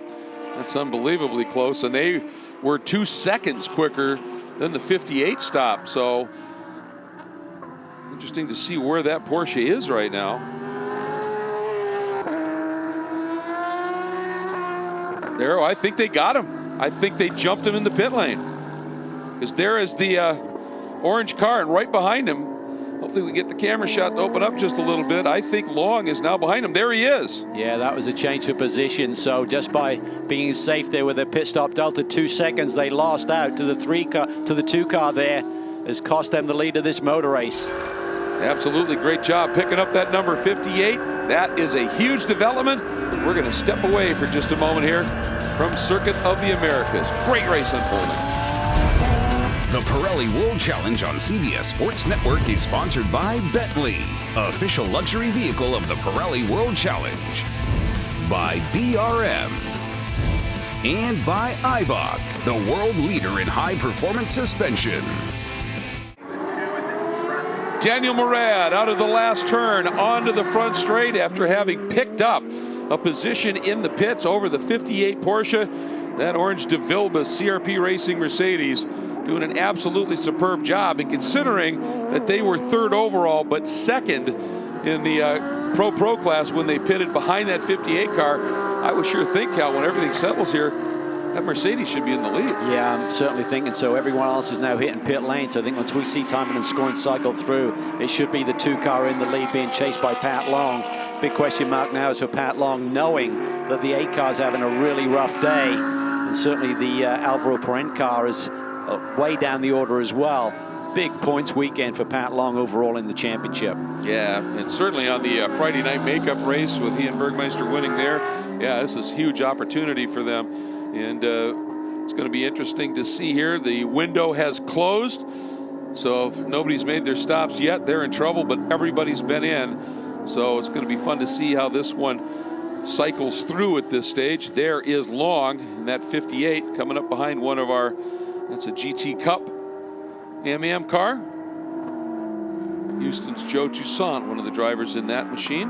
That's unbelievably close, and they were 2 seconds quicker than the 58 stop. So interesting to see where that Porsche is right now. There, I think they got him. I think they jumped him in the pit lane, because there is the orange car, and right behind him, hopefully we get the camera shot to open up just a little bit. I think Long is now behind him. There he is. Yeah, that was a change of position. So just by being safe there with a pit stop delta 2 seconds, they lost out to the 2 car there. Has cost them the lead of this motor race. Absolutely great job picking up that number 58. That is a huge development. We're going to step away for just a moment here from Circuit of the Americas. Great race unfolding. The Pirelli World Challenge on CBS Sports Network is sponsored by Bentley, official luxury vehicle of the Pirelli World Challenge, by BRM, and by Eibach, the world leader in high-performance suspension. Daniel Morad out of the last turn onto the front straight after having picked up a position in the pits over the 58 Porsche. That orange De Vilbiss CRP Racing Mercedes doing an absolutely superb job, and considering that they were 3rd overall but 2nd in the Pro class when they pitted behind that 58 car, I would sure think, Cal, when everything settles here, that Mercedes should be in the lead. Yeah, I'm certainly thinking so. Everyone else is now hitting pit lane, so I think once we see Timon and Scoring cycle through, it should be the 2 car in the lead being chased by Pat Long. Big question mark now is for Pat Long, knowing that the 8 car's having a really rough day, and certainly the Alvaro Perrin car is way down the order as well. Big points weekend for Pat Long overall in the championship. Yeah, and certainly on the Friday night makeup race with he and Bergmeister winning there, yeah, this is a huge opportunity for them. And it's going to be interesting to see here. The window has closed, so if nobody's made their stops yet, they're in trouble, but everybody's been in. So it's going to be fun to see how this one cycles through at this stage. There is Long, and that 58 coming up behind one of our, that's a GT Cup AM car. Houston's Joe Toussaint, one of the drivers in that machine.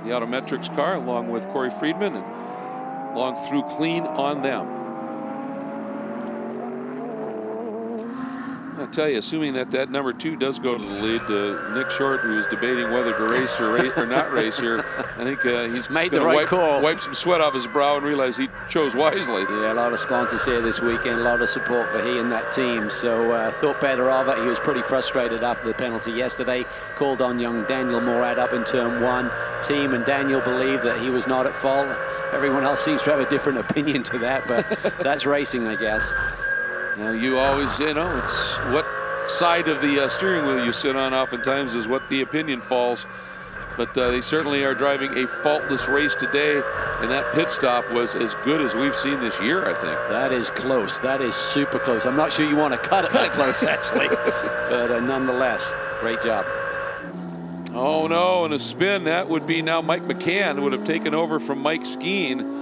The Autometrics car, along with Corey Friedman, and Long through clean on them. I tell you, assuming that number 2 does go to the lead, Nick Short, who is debating whether to race or not race here, I think he's made the right call. Wipe some sweat off his brow and realize he chose wisely. Yeah, a lot of sponsors here this weekend, a lot of support for he and that team. So thought better of it. He was pretty frustrated after the penalty yesterday. Called on young Daniel Morad up in turn 1. Team and Daniel believe that he was not at fault. Everyone else seems to have a different opinion to that, but that's racing, I guess. You always, it's what side of the steering wheel you sit on oftentimes is what the opinion falls. But they certainly are driving a faultless race today, and that pit stop was as good as we've seen this year, I think. That is close. That is super close. I'm not sure you want to cut it that close, actually. But nonetheless, great job. Oh, no, and a spin. That would be now Mike McCann would have taken over from Mike Skeen.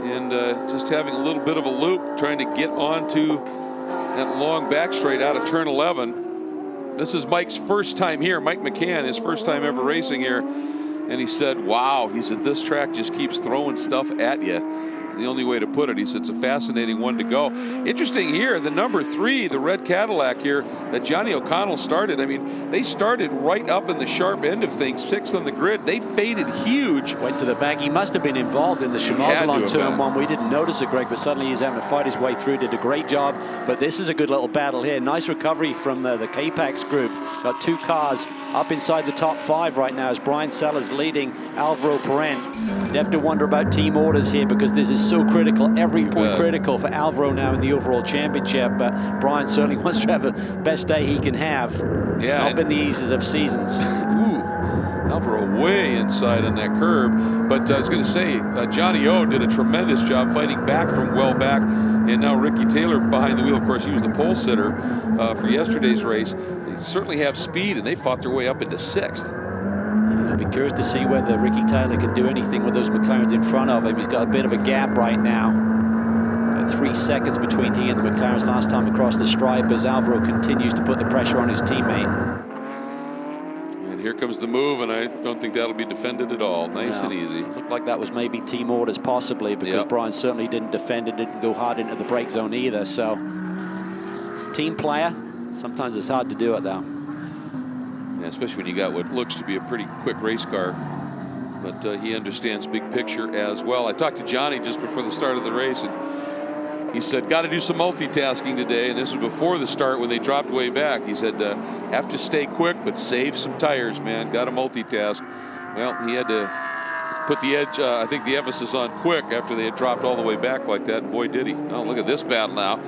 And just having a little bit of a loop, trying to get onto that long back straight out of turn 11. This is Mike's first time here. Mike McCann, his first time ever racing here. And he said, wow, he said, this track just keeps throwing stuff at you. It's the only way to put it. He said it's a fascinating one to go. Interesting here, the number 3, the red Cadillac here that Johnny O'Connell started. I mean, they started right up in the sharp end of things, 6th on the grid. They faded huge. Went to the back. He must have been involved in the schmozzle on turn 1. We didn't notice it, Greg, but suddenly he's having to fight his way through. Did a great job. But this is a good little battle here. Nice recovery from the K-Pax group. Got 2 cars up inside the top 5 right now as Brian Sellers leading Alvaro Perrin. You have to wonder about team orders here because this is so critical, every point critical for Alvaro now in the overall championship. But Brian certainly wants to have the best day he can have. Yeah, not been the easiest of seasons. Ooh, Alvaro way inside on that curb. But I was going to say, Johnny O did a tremendous job fighting back from well back. And now Ricky Taylor behind the wheel. Of course, he was the pole sitter for yesterday's race. They certainly have speed, and they fought their way up into 6th. I'll be curious to see whether Ricky Taylor can do anything with those McLarens in front of him. He's got a bit of a gap right now. About 3 seconds between he and the McLarens last time across the stripe as Alvaro continues to put the pressure on his teammate. And here comes the move, and I don't think that'll be defended at all. Nice and easy. Looked like that was maybe team orders possibly because Brian certainly didn't defend it, didn't go hard into the brake zone either. So team player, sometimes it's hard to do it though. Yeah, especially when you got what looks to be a pretty quick race car. But he understands big picture as well. I talked to Johnny just before the start of the race, and He said, got to do some multitasking today, and this was before the start when they dropped way back. He said, have to stay quick, but save some tires, man. Got to multitask. Well, he had to put the edge, I think the emphasis on quick after they had dropped all the way back like that, and boy, did he. Oh, look at this battle now.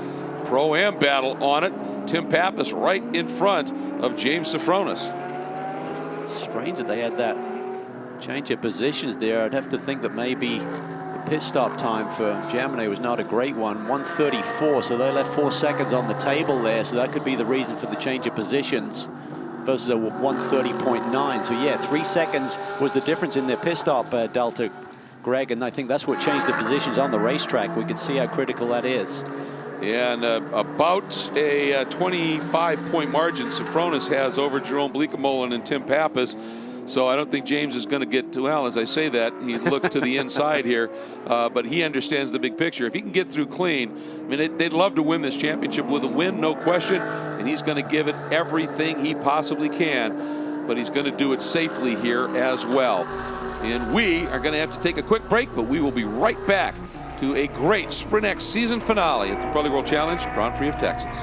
Pro-Am battle on it. Tim Pappas right in front of James Sofronis. Strange that they had that change of positions there. I'd have to think that maybe the pit stop time for Germany was not a great one, 1:34, so they left 4 seconds on the table there, so that could be the reason for the change of positions versus a 1:30.9. So yeah, 3 seconds was the difference in their pit stop delta, Greg, and I think that's what changed the positions on the racetrack. We could see how critical that is. Yeah, and about a 25-point margin Sofronis has over Jerome Bleekemolen and Tim Pappas. So I don't think James is going to get to, well, as I say that, he looks to the inside here, but he understands the big picture. If he can get through clean, I mean, they'd love to win this championship with a win, no question, and he's going to give it everything he possibly can, but he's going to do it safely here as well. And we are going to have to take a quick break, but we will be right back to a great Sprint X season finale at the Pirelli World Challenge Grand Prix of Texas.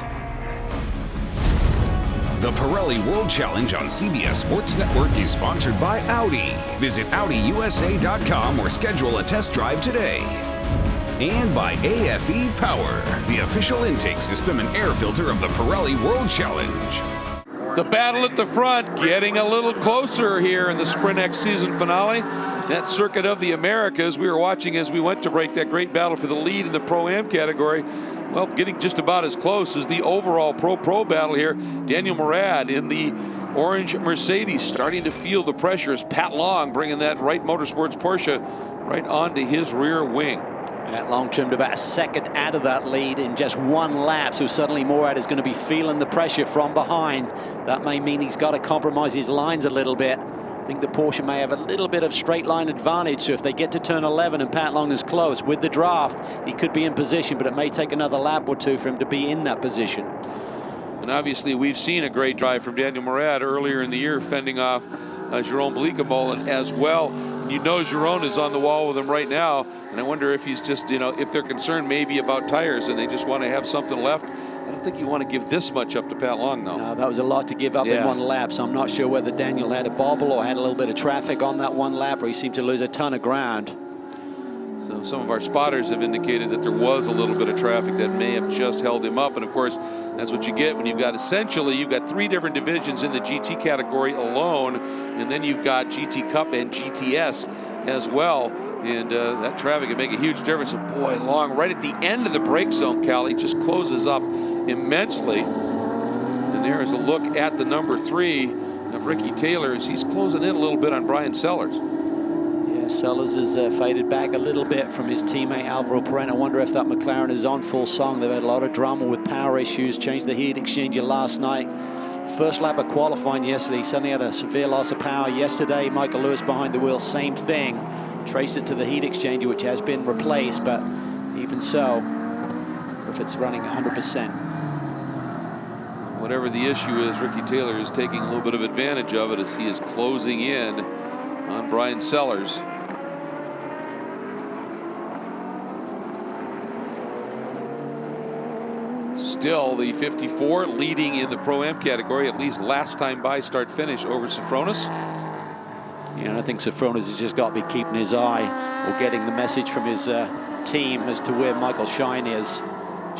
The Pirelli World Challenge on CBS Sports Network is sponsored by Audi. Visit AudiUSA.com or schedule a test drive today. And by AFE Power, the official intake system and air filter of the Pirelli World Challenge. The battle at the front getting a little closer here in the Sprint X season finale. That Circuit of the Americas we were watching as we went to break, that great battle for the lead in the Pro-Am category. Well, getting just about as close as the overall Pro battle here. Daniel Murad in the orange Mercedes starting to feel the pressure as Pat Long bringing that Wright Motorsports Porsche right onto his rear wing. Pat Long trimmed about a second out of that lead in just one lap, so suddenly Murad is going to be feeling the pressure from behind. That may mean he's got to compromise his lines a little bit. I think the Porsche may have a little bit of straight line advantage, so if they get to turn 11 and Pat Long is close with the draft, he could be in position, but it may take another lap or two for him to be in that position. And obviously we've seen a great drive from Daniel Murad earlier in the year, fending off Jerome Bleekemolen as well. And you know Jerome is on the wall with him right now, and I wonder if he's just, you know, if they're concerned maybe about tires and they just want to have something left. I don't think you want to give this much up to Pat Long, though. No, that was a lot to give up in one lap, so I'm not sure whether Daniel had a bobble or had a little bit of traffic on that one lap, or he seemed to lose a ton of ground. So some of our spotters have indicated that there was a little bit of traffic that may have just held him up, and of course, that's what you get when you've got you've got 3 different divisions in the GT category alone, and then you've got GT Cup and GTS as well. And that traffic can make a huge difference. And boy, Long, right at the end of the brake zone, Callie, just closes up immensely. And there is a look at the number 3 of Ricky Taylor as he's closing in a little bit on Brian Sellers. Yeah, Sellers has faded back a little bit from his teammate Alvaro Perrin. I wonder if that McLaren is on full song. They've had a lot of drama with power issues, changed the heat exchanger last night. First lap of qualifying yesterday, he suddenly had a severe loss of power. Yesterday, Michael Lewis behind the wheel, same thing. Traced it to the heat exchanger, which has been replaced, but even so, if it's running 100%. Whatever the issue is, Ricky Taylor is taking a little bit of advantage of it as he is closing in on Brian Sellers. Still the 54 leading in the Pro-Am category, at least last time by start finish over Sofronis. Yeah, and I think Sofronis has just got to be keeping his eye or getting the message from his team as to where Michael Shine is.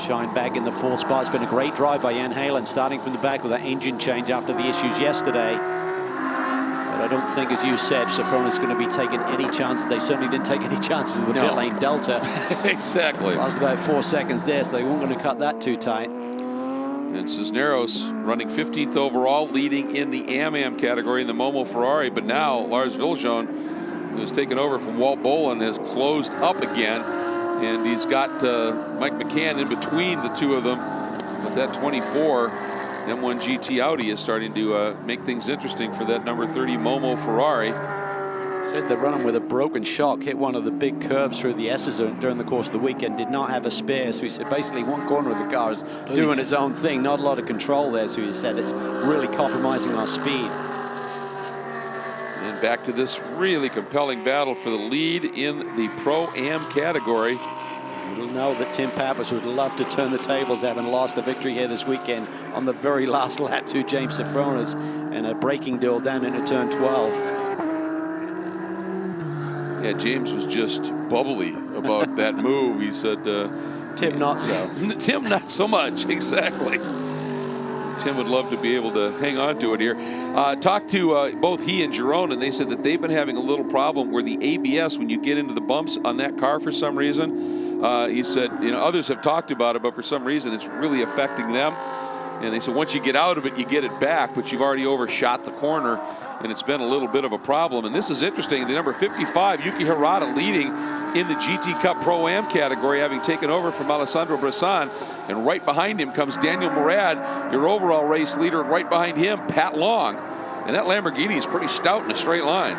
Shine back in the 4th spot. It's been a great drive by Jan Halen, starting from the back with that engine change after the issues yesterday. But I don't think, as you said, Sofronis is going to be taking any chances. They certainly didn't take any chances with the pit lane delta. Exactly. Lost about 4 seconds there, so they weren't going to cut that too tight. And Cisneros running 15th overall, leading in the Am category in the Momo Ferrari. But now Lars Viljoen, who has taken over from Walt Bolin, has closed up again. And he's got Mike McCann in between the two of them. But that 24 M1 GT Audi is starting to make things interesting for that number 30 Momo Ferrari. Says they're running with a broken shock, hit one of the big curbs through the S's during the course of the weekend, did not have a spare, so he said basically one corner of the car is doing its own thing, not a lot of control there, so he said it's really compromising our speed. And back to this really compelling battle for the lead in the Pro-Am category. You'll know that Tim Pappas would love to turn the tables, having lost a victory here this weekend on the very last lap to James Safronis and a braking duel down into turn 12. Yeah, James was just bubbly about that move. He said, Tim, not so. Tim, not so much. Exactly. Tim would love to be able to hang on to it here. Talked to both he and Jerome, and they said that they've been having a little problem where the ABS, when you get into the bumps on that car for some reason, he said, you know, others have talked about it, but for some reason it's really affecting them. And they said once you get out of it, you get it back, but you've already overshot the corner, and it's been a little bit of a problem. And this is interesting. The number 55, Yuki Hirata, leading in the GT Cup Pro-Am category, having taken over from Alessandro Bressan. And right behind him comes Daniel Murad, your overall race leader, and right behind him, Pat Long. And that Lamborghini is pretty stout in a straight line.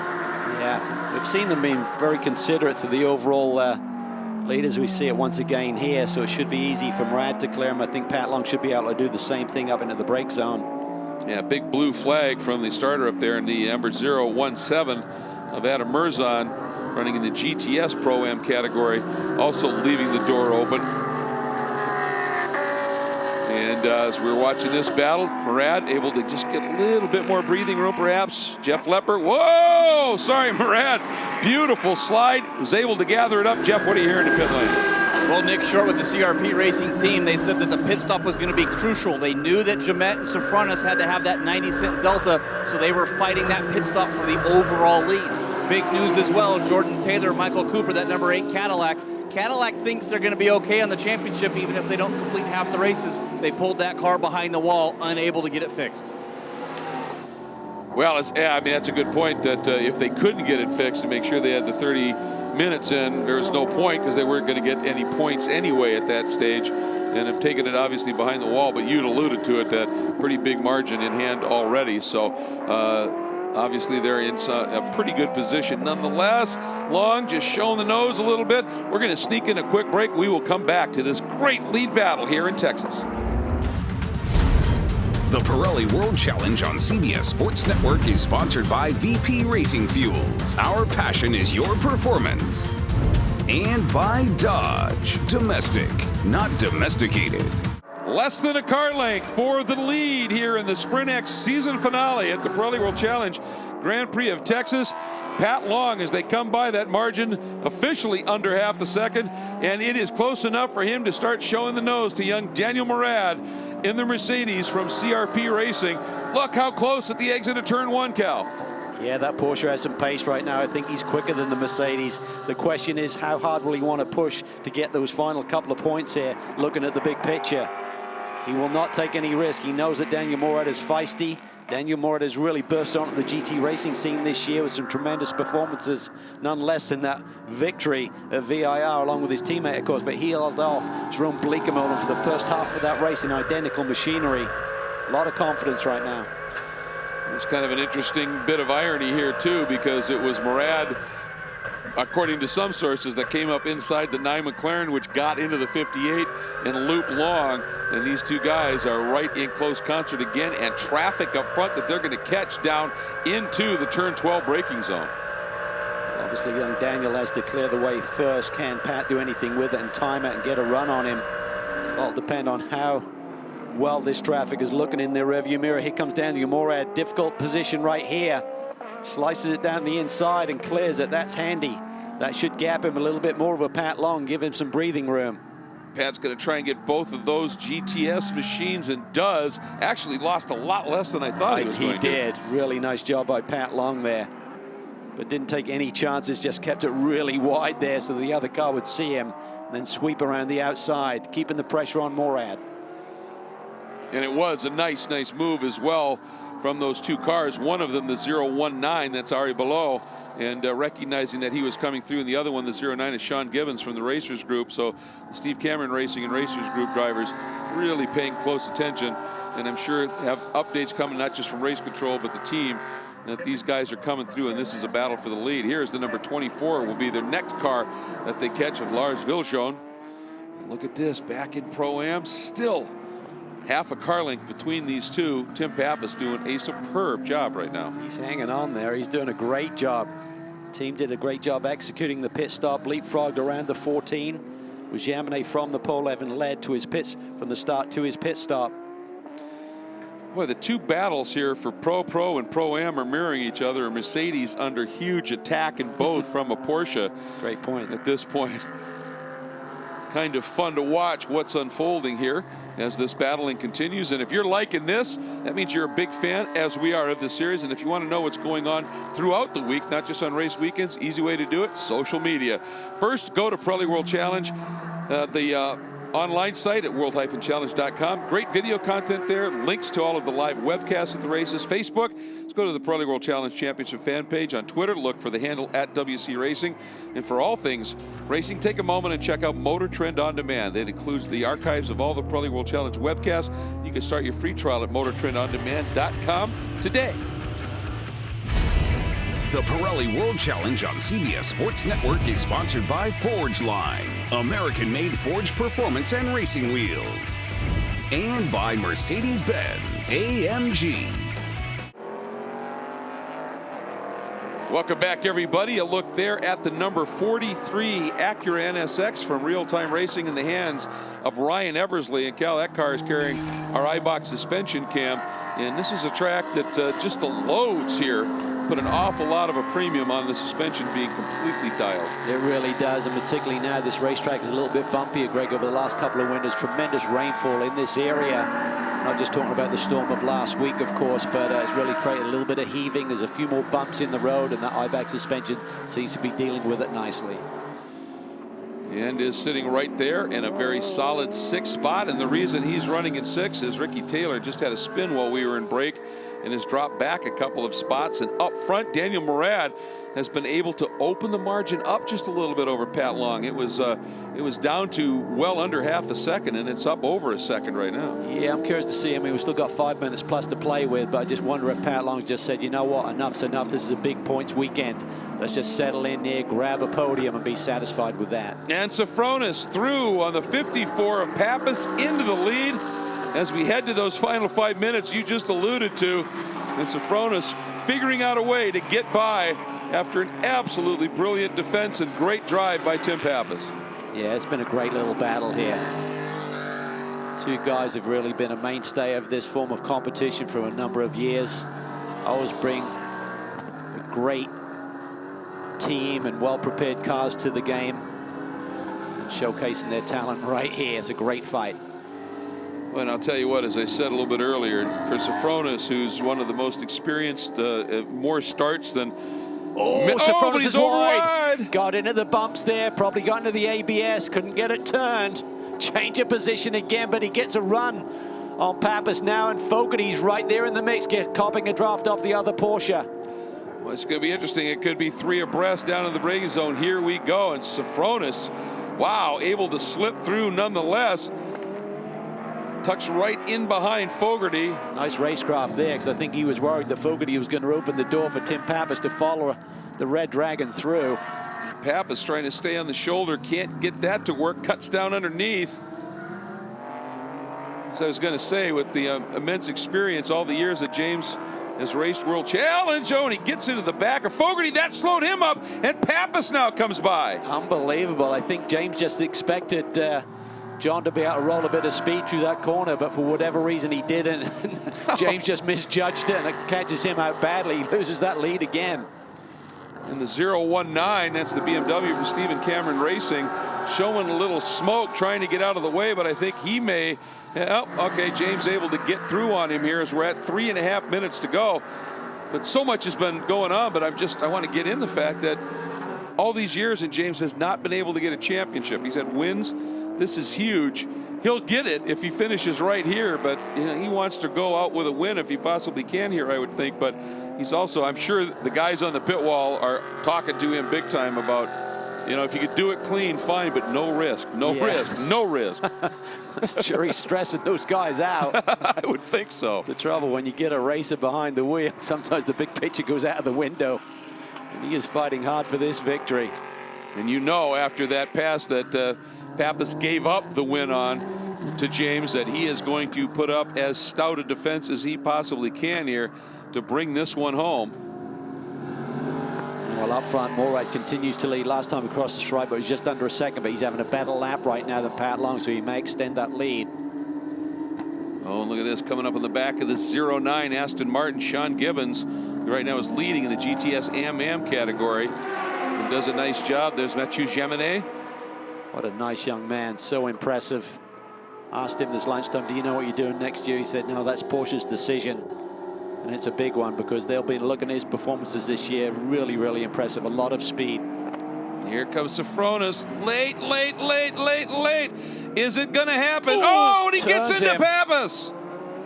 Yeah, we've seen them being very considerate to the overall leaders. We see it once again here, so it should be easy for Murad to clear him. I think Pat Long should be able to do the same thing up into the brake zone. Yeah, big blue flag from the starter up there in the number 017 of Adam Mirzan, running in the GTS Pro-Am category, also leaving the door open. And as we're watching this battle, Murad able to just get a little bit more breathing room, perhaps. Jeff Lepper, whoa, sorry, Murad. Beautiful slide, was able to gather it up. Jeff, what are you hearing in the pit lane? Well, Nick Short with the CRP Racing team, they said that the pit stop was going to be crucial. They knew that Jamet and Safronis had to have that 90-cent delta, so they were fighting that pit stop for the overall lead. Big news as well, Jordan Taylor, Michael Cooper, that number 8 Cadillac. Cadillac thinks they're going to be okay on the championship even if they don't complete half the races. They pulled that car behind the wall, unable to get it fixed. Well, I mean, that's a good point, that if they couldn't get it fixed to make sure they had the 30 minutes in, there's no point because they weren't going to get any points anyway at that stage, and have taken it obviously behind the wall. But you'd alluded to it, that pretty big margin in hand already. So obviously they're in a pretty good position. Nonetheless, Long just showing the nose a little bit. We're going to sneak in a quick break. We will come back to this great lead battle here in Texas. The Pirelli World Challenge on CBS Sports Network is sponsored by VP Racing Fuels. Our passion is your performance. And by Dodge. Domestic, not domesticated. Less than a car length for the lead here in the Sprint X season finale at the Pirelli World Challenge Grand Prix of Texas. Pat Long, as they come by that margin, officially under half a second, and it is close enough for him to start showing the nose to young Daniel Murad in the Mercedes from CRP Racing. Look how close at the exit of turn 1, Cal. Yeah, that Porsche has some pace right now. I think he's quicker than the Mercedes. The question is, how hard will he want to push to get those final couple of points here, looking at the big picture. He will not take any risk. He knows that Daniel Murad is feisty. Daniel Murad has really burst onto the GT racing scene this year with some tremendous performances, none less than that victory at VIR along with his teammate, of course, but he held off Jerome Bleekemolen for the first half of that race in identical machinery. A lot of confidence right now. It's kind of an interesting bit of irony here, too, because it was Murad, according to some sources, that came up inside the 9 McLaren, which got into the 58 and looped Long. And these two guys are right in close concert again, and traffic up front that they're going to catch down into the turn 12 braking zone. Obviously, young Daniel has to clear the way first. Can Pat do anything with it and time it and get a run on him? Well, it'll depend on how well this traffic is looking in their rearview mirror. Here comes Daniel Murad, difficult position right here. Slices it down the inside and clears it. That's handy. That should gap him a little bit more of a Pat Long, give him some breathing room. Pat's going to try and get both of those GTS machines, and does. Actually lost a lot less than I thought he was going to. He did. Really nice job by Pat Long there. But didn't take any chances, just kept it really wide there so the other car would see him, and then sweep around the outside, keeping the pressure on Murad. And it was a nice move as well from those two cars. One of them, the 019, that's Ari Below, and recognizing that he was coming through, and the other one, the 09, is Sean Gibbons from the Racers Group. So the Steve Cameron Racing and Racers Group drivers really paying close attention, and I'm sure have updates coming not just from Race Control but the team, that these guys are coming through, and this is a battle for the lead. Here's the number 24, will be their next car that they catch of Lars Viljoen. And look at this, back in Pro-Am, still half a car length between these two. Tim Pappas doing a superb job right now. He's hanging on there. He's doing a great job. Team did a great job executing the pit stop, leapfrogged around the 14. was Yamane from the pole 11 led to his pits from the start to his pit stop. Boy, the two battles here for Pro and Pro-Am are mirroring each other. A Mercedes under huge attack in both from a Porsche. Great point. At this point, kind of fun to watch what's unfolding here as this battling continues. And if you're liking this, that means you're a big fan, as we are, of this series. And if you want to know what's going on throughout the week, not just on race weekends, easy way to do it, social media. First, go to Pirelli World Challenge, the online site at world-challenge.com. Great video content there, links to all of the live webcasts of the races. Facebook, let's go to the Pirelli World Challenge Championship fan page. On Twitter, look for the handle at WC Racing. And for all things racing, take a moment and check out Motor Trend On Demand. That includes the archives of all the Pirelli World Challenge webcasts. You can start your free trial at motortrendondemand.com today. The Pirelli World Challenge on CBS Sports Network is sponsored by Forge Line, American-made forged performance and racing wheels, and by Mercedes-Benz AMG. Welcome back, everybody. A look there at the number 43 Acura NSX from Real Time Racing in the hands of Ryan Eversley. And Cal, that car is carrying our iBox suspension cam. And this is a track that just the loads here put an awful lot of a premium on the suspension being completely dialed. It really does, and particularly now this racetrack is a little bit bumpier, Greg, over the last couple of winters. Tremendous rainfall in this area. Not just talking about the storm of last week, of course, but it's really created a little bit of heaving. There's a few more bumps in the road, and that iBox suspension seems to be dealing with it nicely. And is sitting right there in a very solid 6th spot. And the reason he's running in 6 is Ricky Taylor just had a spin while we were in break and has dropped back a couple of spots. And up front, Daniel Murad has been able to open the margin up just a little bit over Pat Long. It was down to well under half a second, and it's up over a second right now. Yeah, I'm curious to see. I mean, we've still got 5 minutes plus to play with, but I just wonder if Pat Long just said, you know what, enough's enough. This is a big points weekend. Let's just settle in there, grab a podium, and be satisfied with that. And Sofronis through on the 54 of Pappas into the lead as we head to those final 5 minutes you just alluded to. And Sofronis figuring out a way to get by after an absolutely brilliant defense and great drive by Tim Pappas. Yeah, it's been a great little battle here. Two guys have really been a mainstay of this form of competition for a number of years. Always bring a great team and well-prepared cars to the game, showcasing their talent right here. It's a great fight. Well, and I'll tell you what, as I said a little bit earlier, for Sofronis, who's one of the most experienced, more starts than... Sofronis is over wide. Got into the bumps there, probably got into the ABS, couldn't get it turned. Change of position again, but he gets a run on Pappas now, and Fogarty's right there in the mix, copping a draft off the other Porsche. Well, it's going to be interesting. It could be 3 abreast down in the braking zone. Here we go, and Sofronis, wow, able to slip through nonetheless. Tucks right in behind Fogarty. Nice racecraft there, because I think he was worried that Fogarty was going to open the door for Tim Pappas to follow the Red Dragon through. Pappas trying to stay on the shoulder, can't get that to work, cuts down underneath. As I was going to say, with the immense experience, all the years that James has raced World Challenge, and he gets into the back of Fogarty. That slowed him up, and Pappas now comes by. Unbelievable. I think James just expected John to be able to roll a bit of speed through that corner, but for whatever reason he didn't. James just misjudged it, and it catches him out badly. He loses that lead again. In the 019, that's the BMW from Stephen Cameron Racing, showing a little smoke, trying to get out of the way, but I think he may... Oh, okay, James able to get through on him here as we're at 3.5 minutes to go. But so much has been going on, but I want to get in the fact that all these years and James has not been able to get a championship. He's had wins. This is huge. He'll get it if he finishes right here, but you know, he wants to go out with a win if he possibly can here, I would think. But he's also, I'm sure the guys on the pit wall are talking to him big time about, you know, if you could do it clean, fine, but no risk, no risk. I'm sure he's stressing those guys out. I would think so. It's the trouble when you get a racer behind the wheel. Sometimes the big picture goes out of the window. And he is fighting hard for this victory. And you know, after that pass that Pappas gave up the win on to James, that he is going to put up as stout a defense as he possibly can here to bring this one home. Well, up front, Morad continues to lead. Last time across the stripe, but it was just under a second, but he's having a better lap right now than Pat Long, so he may extend that lead. Oh, and look at this, coming up on the back of the 09 Aston Martin, Sean Gibbons, who right now is leading in the GTS Am category, and does a nice job. There's Mathieu Jaminet. What a nice young man, so impressive. Asked him this lunchtime, do you know what you're doing next year? He said, no, that's Porsche's decision. And it's a big one because they'll be looking at his performances this year. Really, really impressive. A lot of speed. Here comes Safronis. Late, late, late, late, late. Is it going to happen? Oh, and he gets into Pappas.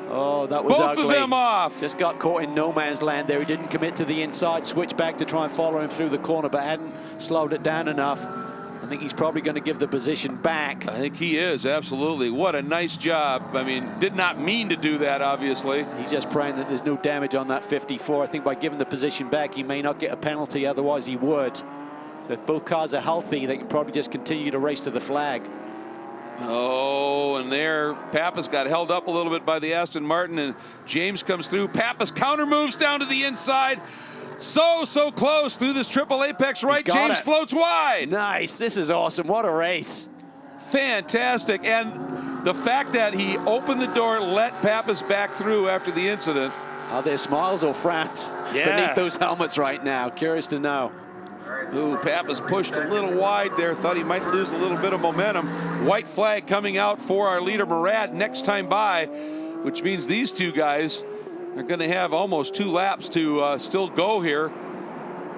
Oh, that was ugly. Both of them off. Just got caught in no man's land there. He didn't commit to the inside, switched back to try and follow him through the corner, but hadn't slowed it down enough. I think he's probably going to give the position back. I think he is, absolutely. What a nice job. I mean, did not mean to do that, obviously. He's just praying that there's no damage on that 54. I think by giving the position back, he may not get a penalty, otherwise he would. So if both cars are healthy, they can probably just continue to race to the flag. Oh, and there, Pappas got held up a little bit by the Aston Martin, and James comes through. Pappas counter moves down to the inside. So close through this triple apex right. James floats wide. Nice. This is awesome. What a race. Fantastic. And the fact that he opened the door, let Pappas back through after the incident. Are there smiles or frowns beneath those helmets right now? Curious to know. Ooh, Pappas pushed a little wide there. Thought he might lose a little bit of momentum. White flag coming out for our leader, Murad, next time by, which means these two guys are going to have almost 2 laps to still go here.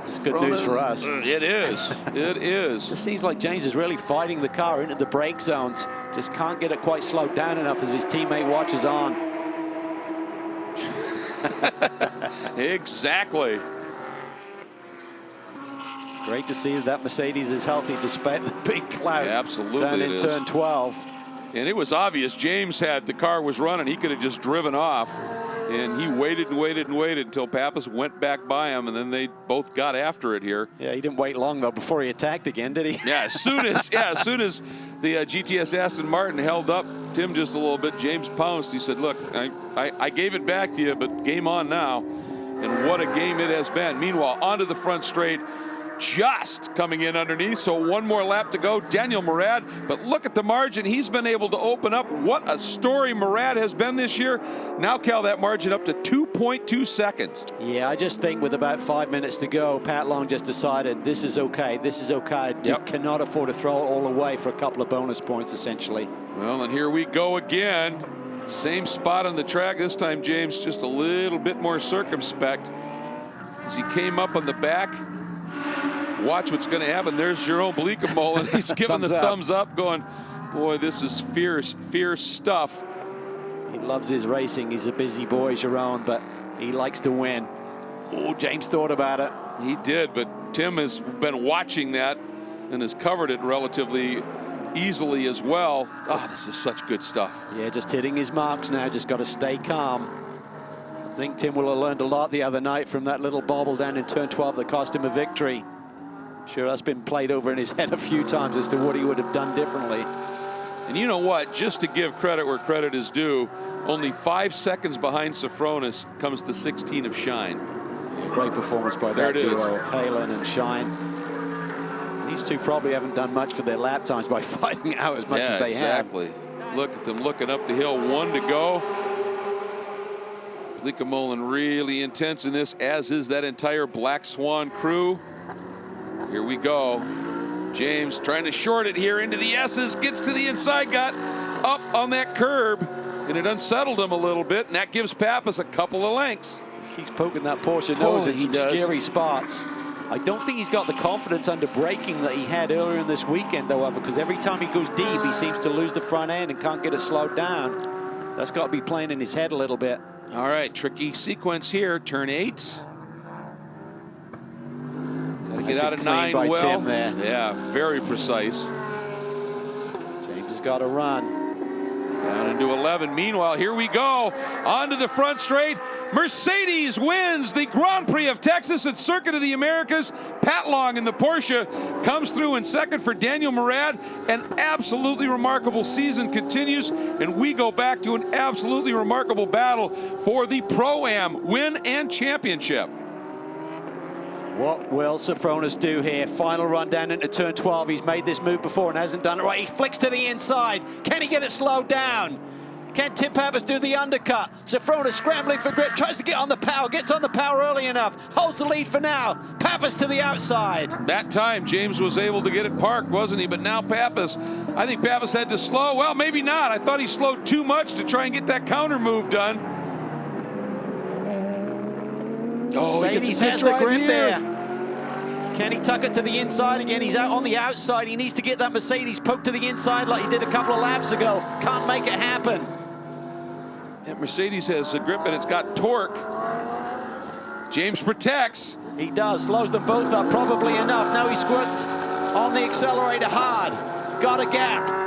It's good news for us. It is. It is. It seems like James is really fighting the car into the brake zones. Just can't get it quite slowed down enough as his teammate watches on. Exactly. Great to see that Mercedes is healthy despite the big cloud. Absolutely, down in turn 12. And it was obvious James had, the car was running. He could have just driven off. And he waited and waited and waited until Pappas went back by him, and then they both got after it here. Yeah, he didn't wait long though before he attacked again, did he? Yeah, as soon as the GTS Aston Martin held up Tim just a little bit, James pounced. He said, "Look, I gave it back to you, but game on now." And what a game it has been. Meanwhile, onto the front straight. Just coming in underneath, so one more lap to go. Daniel Murad, but look at the margin he's been able to open up. What a story Murad has been this year. Now, Cal, that margin up to 2.2 seconds. Yeah, I just think with about 5 minutes to go, Pat Long just decided this is okay. This is okay. You cannot afford to throw it all away for a couple of bonus points, essentially. Well, and here we go again. Same spot on the track. This time, James just a little bit more circumspect as he came up on the back. Watch what's going to happen. There's Jerome Bleekemolen. He's giving the thumbs up, going, boy, this is fierce stuff. He loves his racing. He's a busy boy, Jerome, but he likes to win. Oh, James thought about it. He did, but Tim has been watching that and has covered it relatively easily as well. Oh, this is such good stuff. Yeah, just hitting his marks now. Just got to stay calm. I think Tim will have learned a lot the other night from that little bobble down in turn 12 that cost him a victory. Sure, that's been played over in his head a few times as to what he would have done differently. And you know what? Just to give credit where credit is due, only 5 seconds behind Safronis comes the 16 of Shine. Great performance by that duo of Halen and Shine. These two probably haven't done much for their lap times by fighting out as much as they have. Exactly. Look at them looking up the hill. 1 to go. Bleekemolen really intense in this, as is that entire Black Swan crew. Here we go. James trying to short it here into the S's, gets to the inside, got up on that curb, and it unsettled him a little bit, and that gives Pappas a couple of lengths. He keeps poking that Porsche nose in some scary spots. I don't think he's got the confidence under braking that he had earlier in this weekend, however, because every time he goes deep, he seems to lose the front end and can't get it slowed down. That's got to be playing in his head a little bit. All right, tricky sequence here, turn 8. Get out of 9 well. Tim there. Yeah, very precise. James has got to run. Down into 11. Meanwhile, here we go. Onto the front straight. Mercedes wins the Grand Prix of Texas at Circuit of the Americas. Pat Long in the Porsche comes through in second for Daniel Murad. An absolutely remarkable season continues, and we go back to an absolutely remarkable battle for the Pro-Am win and championship. What will Sofronis do here? Final run down into turn 12. He's made this move before and hasn't done it right. He flicks to the inside. Can he get it slowed down? Can Tim Pappas do the undercut? Sofronis scrambling for grip, tries to get on the power, gets on the power early enough, holds the lead for now. Pappas to the outside. That time, James was able to get it parked, wasn't he? But now Pappas, I think Pappas had to slow. Well, maybe not. I thought he slowed too much to try and get that counter move done. Oh, Mercedes has the grip there. Can he tuck it to the inside again? He's out on the outside. He needs to get that Mercedes poked to the inside like he did a couple of laps ago. Can't make it happen. That Mercedes has a grip and it's got torque. James protects. He does, slows them both up probably enough. Now he squirts on the accelerator hard. Got a gap.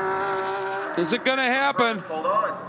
Is it gonna happen?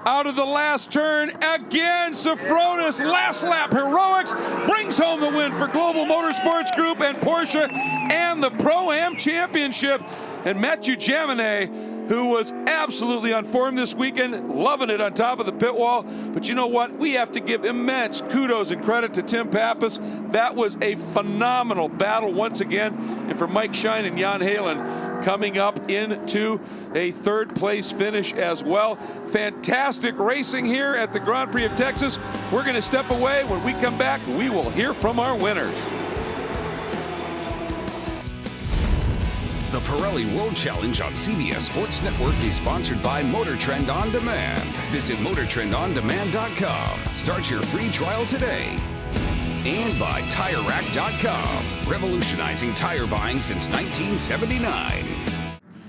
Out of the last turn again, Sofronis, last lap heroics, brings home the win for Global Motorsports Group and Porsche and the Pro-Am Championship. And Mathieu Jaminet, who was absolutely on form this weekend, loving it on top of the pit wall. But you know what? We have to give immense kudos and credit to Tim Pappas. That was a phenomenal battle once again. And for Mike Shine and Jan Halen coming up into a third place finish as well. Fantastic racing here at the Grand Prix of Texas. We're going to step away. When we come back, we will hear from our winners. The Pirelli World Challenge on CBS Sports Network is sponsored by Motor Trend On Demand. Visit MotorTrendOnDemand.com. Start your free trial today. And by TireRack.com, revolutionizing tire buying since 1979.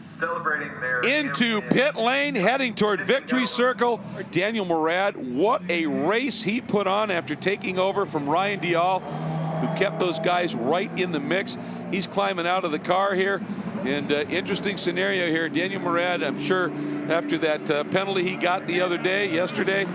Celebrating their Into pit lane, heading toward victory circle. Daniel Murad, what a race he put on after taking over from Ryan Dial, who kept those guys right in the mix. He's climbing out of the car here. And interesting scenario here. Daniel Murad, I'm sure after that penalty he got yesterday,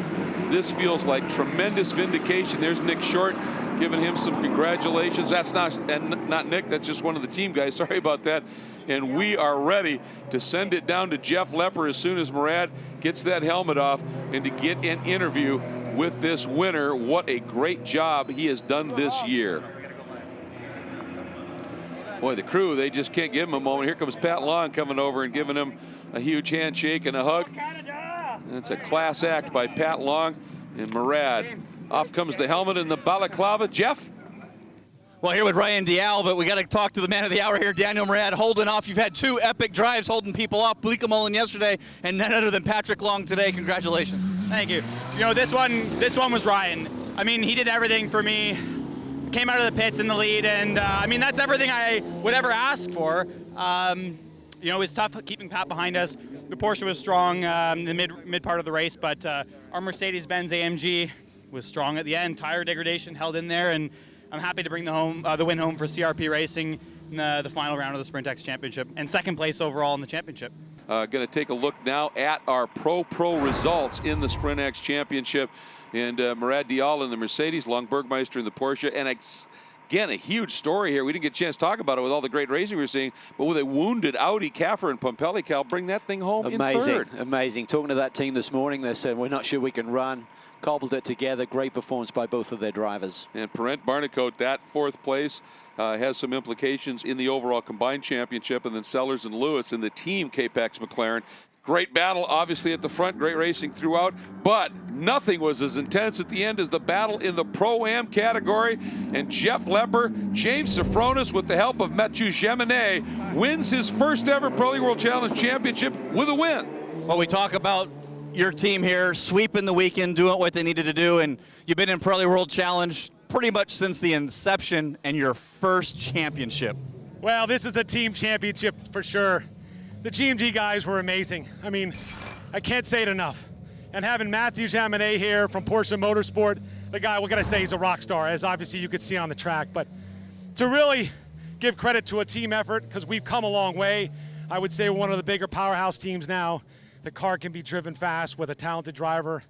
this feels like tremendous vindication. There's Nick Short giving him some congratulations. That's not Nick, that's just one of the team guys. Sorry about that. And we are ready to send it down to Jeff Lepper as soon as Murad gets that helmet off and to get an interview with this winner. What a great job he has done this year. Boy, the crew, they just can't give him a moment. Here comes Pat Long coming over and giving him a huge handshake and a hug. It's a class act by Pat Long and Murad. Off comes the helmet and the balaclava. Jeff? Well, here with Ryan Dial, but we got to talk to the man of the hour here, Daniel Murad, holding off. You've had two epic drives holding people off. Bleekum Mullen yesterday, and none other than Patrick Long today. Congratulations. Thank you. You know, this one was Ryan. I mean, he did everything for me. Came out of the pits in the lead, and I mean, that's everything I would ever ask for. You know, it was tough keeping Pat behind us. The Porsche was strong in the mid part of the race, but our Mercedes-Benz AMG was strong at the end. Tire degradation held in there, and I'm happy to bring the win home for CRP Racing in the final round of the Sprint X Championship, and second place overall in the championship. Going to take a look now at our Pro results in the Sprint X Championship. And Murad Dial in the Mercedes, Long Bergmeister in the Porsche. And again, a huge story here. We didn't get a chance to talk about it with all the great racing we were seeing. But with a wounded Audi, Caffer and Pompelli, Cal, bring that thing home in third. Amazing. Talking to that team this morning, they said, we're not sure we can run. Cobbled it together. Great performance by both of their drivers. And Parent Barnicoat, that fourth place, has some implications in the overall combined championship. And then Sellers and Lewis in the team K-Pax McLaren. Great battle, obviously, at the front. Great racing throughout. But nothing was as intense at the end as the battle in the Pro-Am category. And Jeff Lepper, James Sofronis, with the help of Mathieu Jaminet, wins his first ever Pro League World Challenge Championship with a win. Well, we talk about your team here sweeping the weekend, doing what they needed to do, and you've been in Pro League World Challenge pretty much since the inception and your first championship. Well, this is a team championship for sure. The GMG guys were amazing. I mean, I can't say it enough. And having Mathieu Jaminet here from Porsche Motorsport, the guy, what can I say, he's a rock star, as obviously you could see on the track. But to really give credit to a team effort, because we've come a long way. I would say we're one of the bigger powerhouse teams now. The car can be driven fast with a talented driver.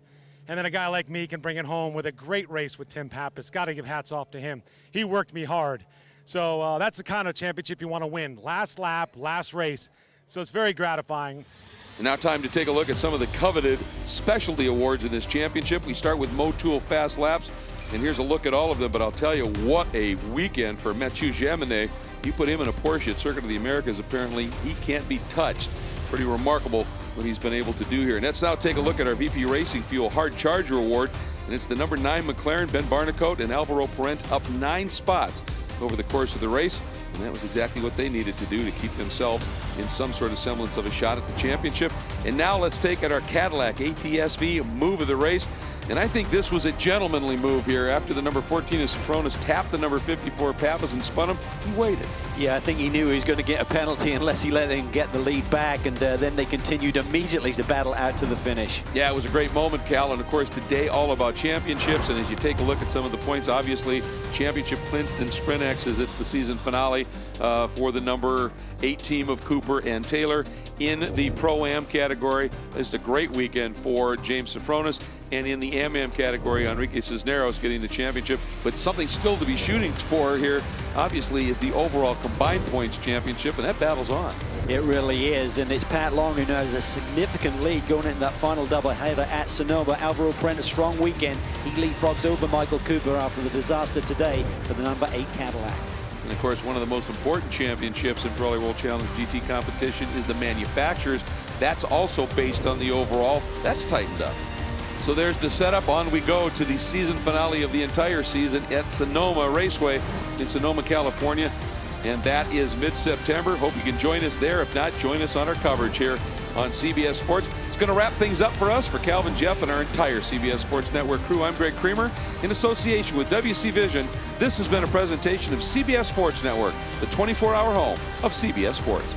And then a guy like me can bring it home with a great race with Tim Pappas. Got to give hats off to him. He worked me hard. So that's the kind of championship you want to win. Last lap, last race. So it's very gratifying. And now time to take a look at some of the coveted specialty awards in this championship. We start with Motul Fast Laps. And here's a look at all of them, but I'll tell you, what a weekend for Mathieu Jaminet. You put him in a Porsche at Circuit of the Americas, apparently he can't be touched. Pretty remarkable what he's been able to do here. And let's now take a look at our VP Racing Fuel Hard Charger Award. And it's the number 9 McLaren, Ben Barnicoat and Alvaro Parent, up 9 spots over the course of the race. And that was exactly what they needed to do to keep themselves in some sort of semblance of a shot at the championship. And now let's take at our Cadillac ATSV move of the race. And I think this was a gentlemanly move here. After the number 14 of Sofronis tapped the number 54 Pappas and spun him, he waited. Yeah, I think he knew he was going to get a penalty unless he let him get the lead back, and then they continued immediately to battle out to the finish. Yeah, it was a great moment, Cal, and of course today all about championships. And as you take a look at some of the points, obviously championship clinched in Sprint X as it's the season finale for the number 8 team of Cooper and Taylor. In the Pro-Am category, it's a great weekend for James Sofronis, and in the Am-Am category, Enrique Cisneros getting the championship. But something still to be shooting for here, obviously, is the overall combined points championship, and that battle's on. It really is, and it's Pat Long who now has a significant lead going into that final doubleheader at Sonoma. Alvaro Parent, a strong weekend. He leapfrogs over Michael Cooper after the disaster today for the number 8 Cadillac. And of course, one of the most important championships in Pirelli World Challenge GT competition is the manufacturers. That's also based on the overall. That's tightened up. So there's the setup. On we go to the season finale of the entire season at Sonoma Raceway in Sonoma, California. And that is mid-September. Hope you can join us there. If not, join us on our coverage here on CBS Sports. It's going to wrap things up for us, for Calvin, Jeff, and our entire CBS Sports Network crew. I'm Greg Creamer. In association with WC Vision, this has been a presentation of CBS Sports Network, the 24-hour home of CBS Sports.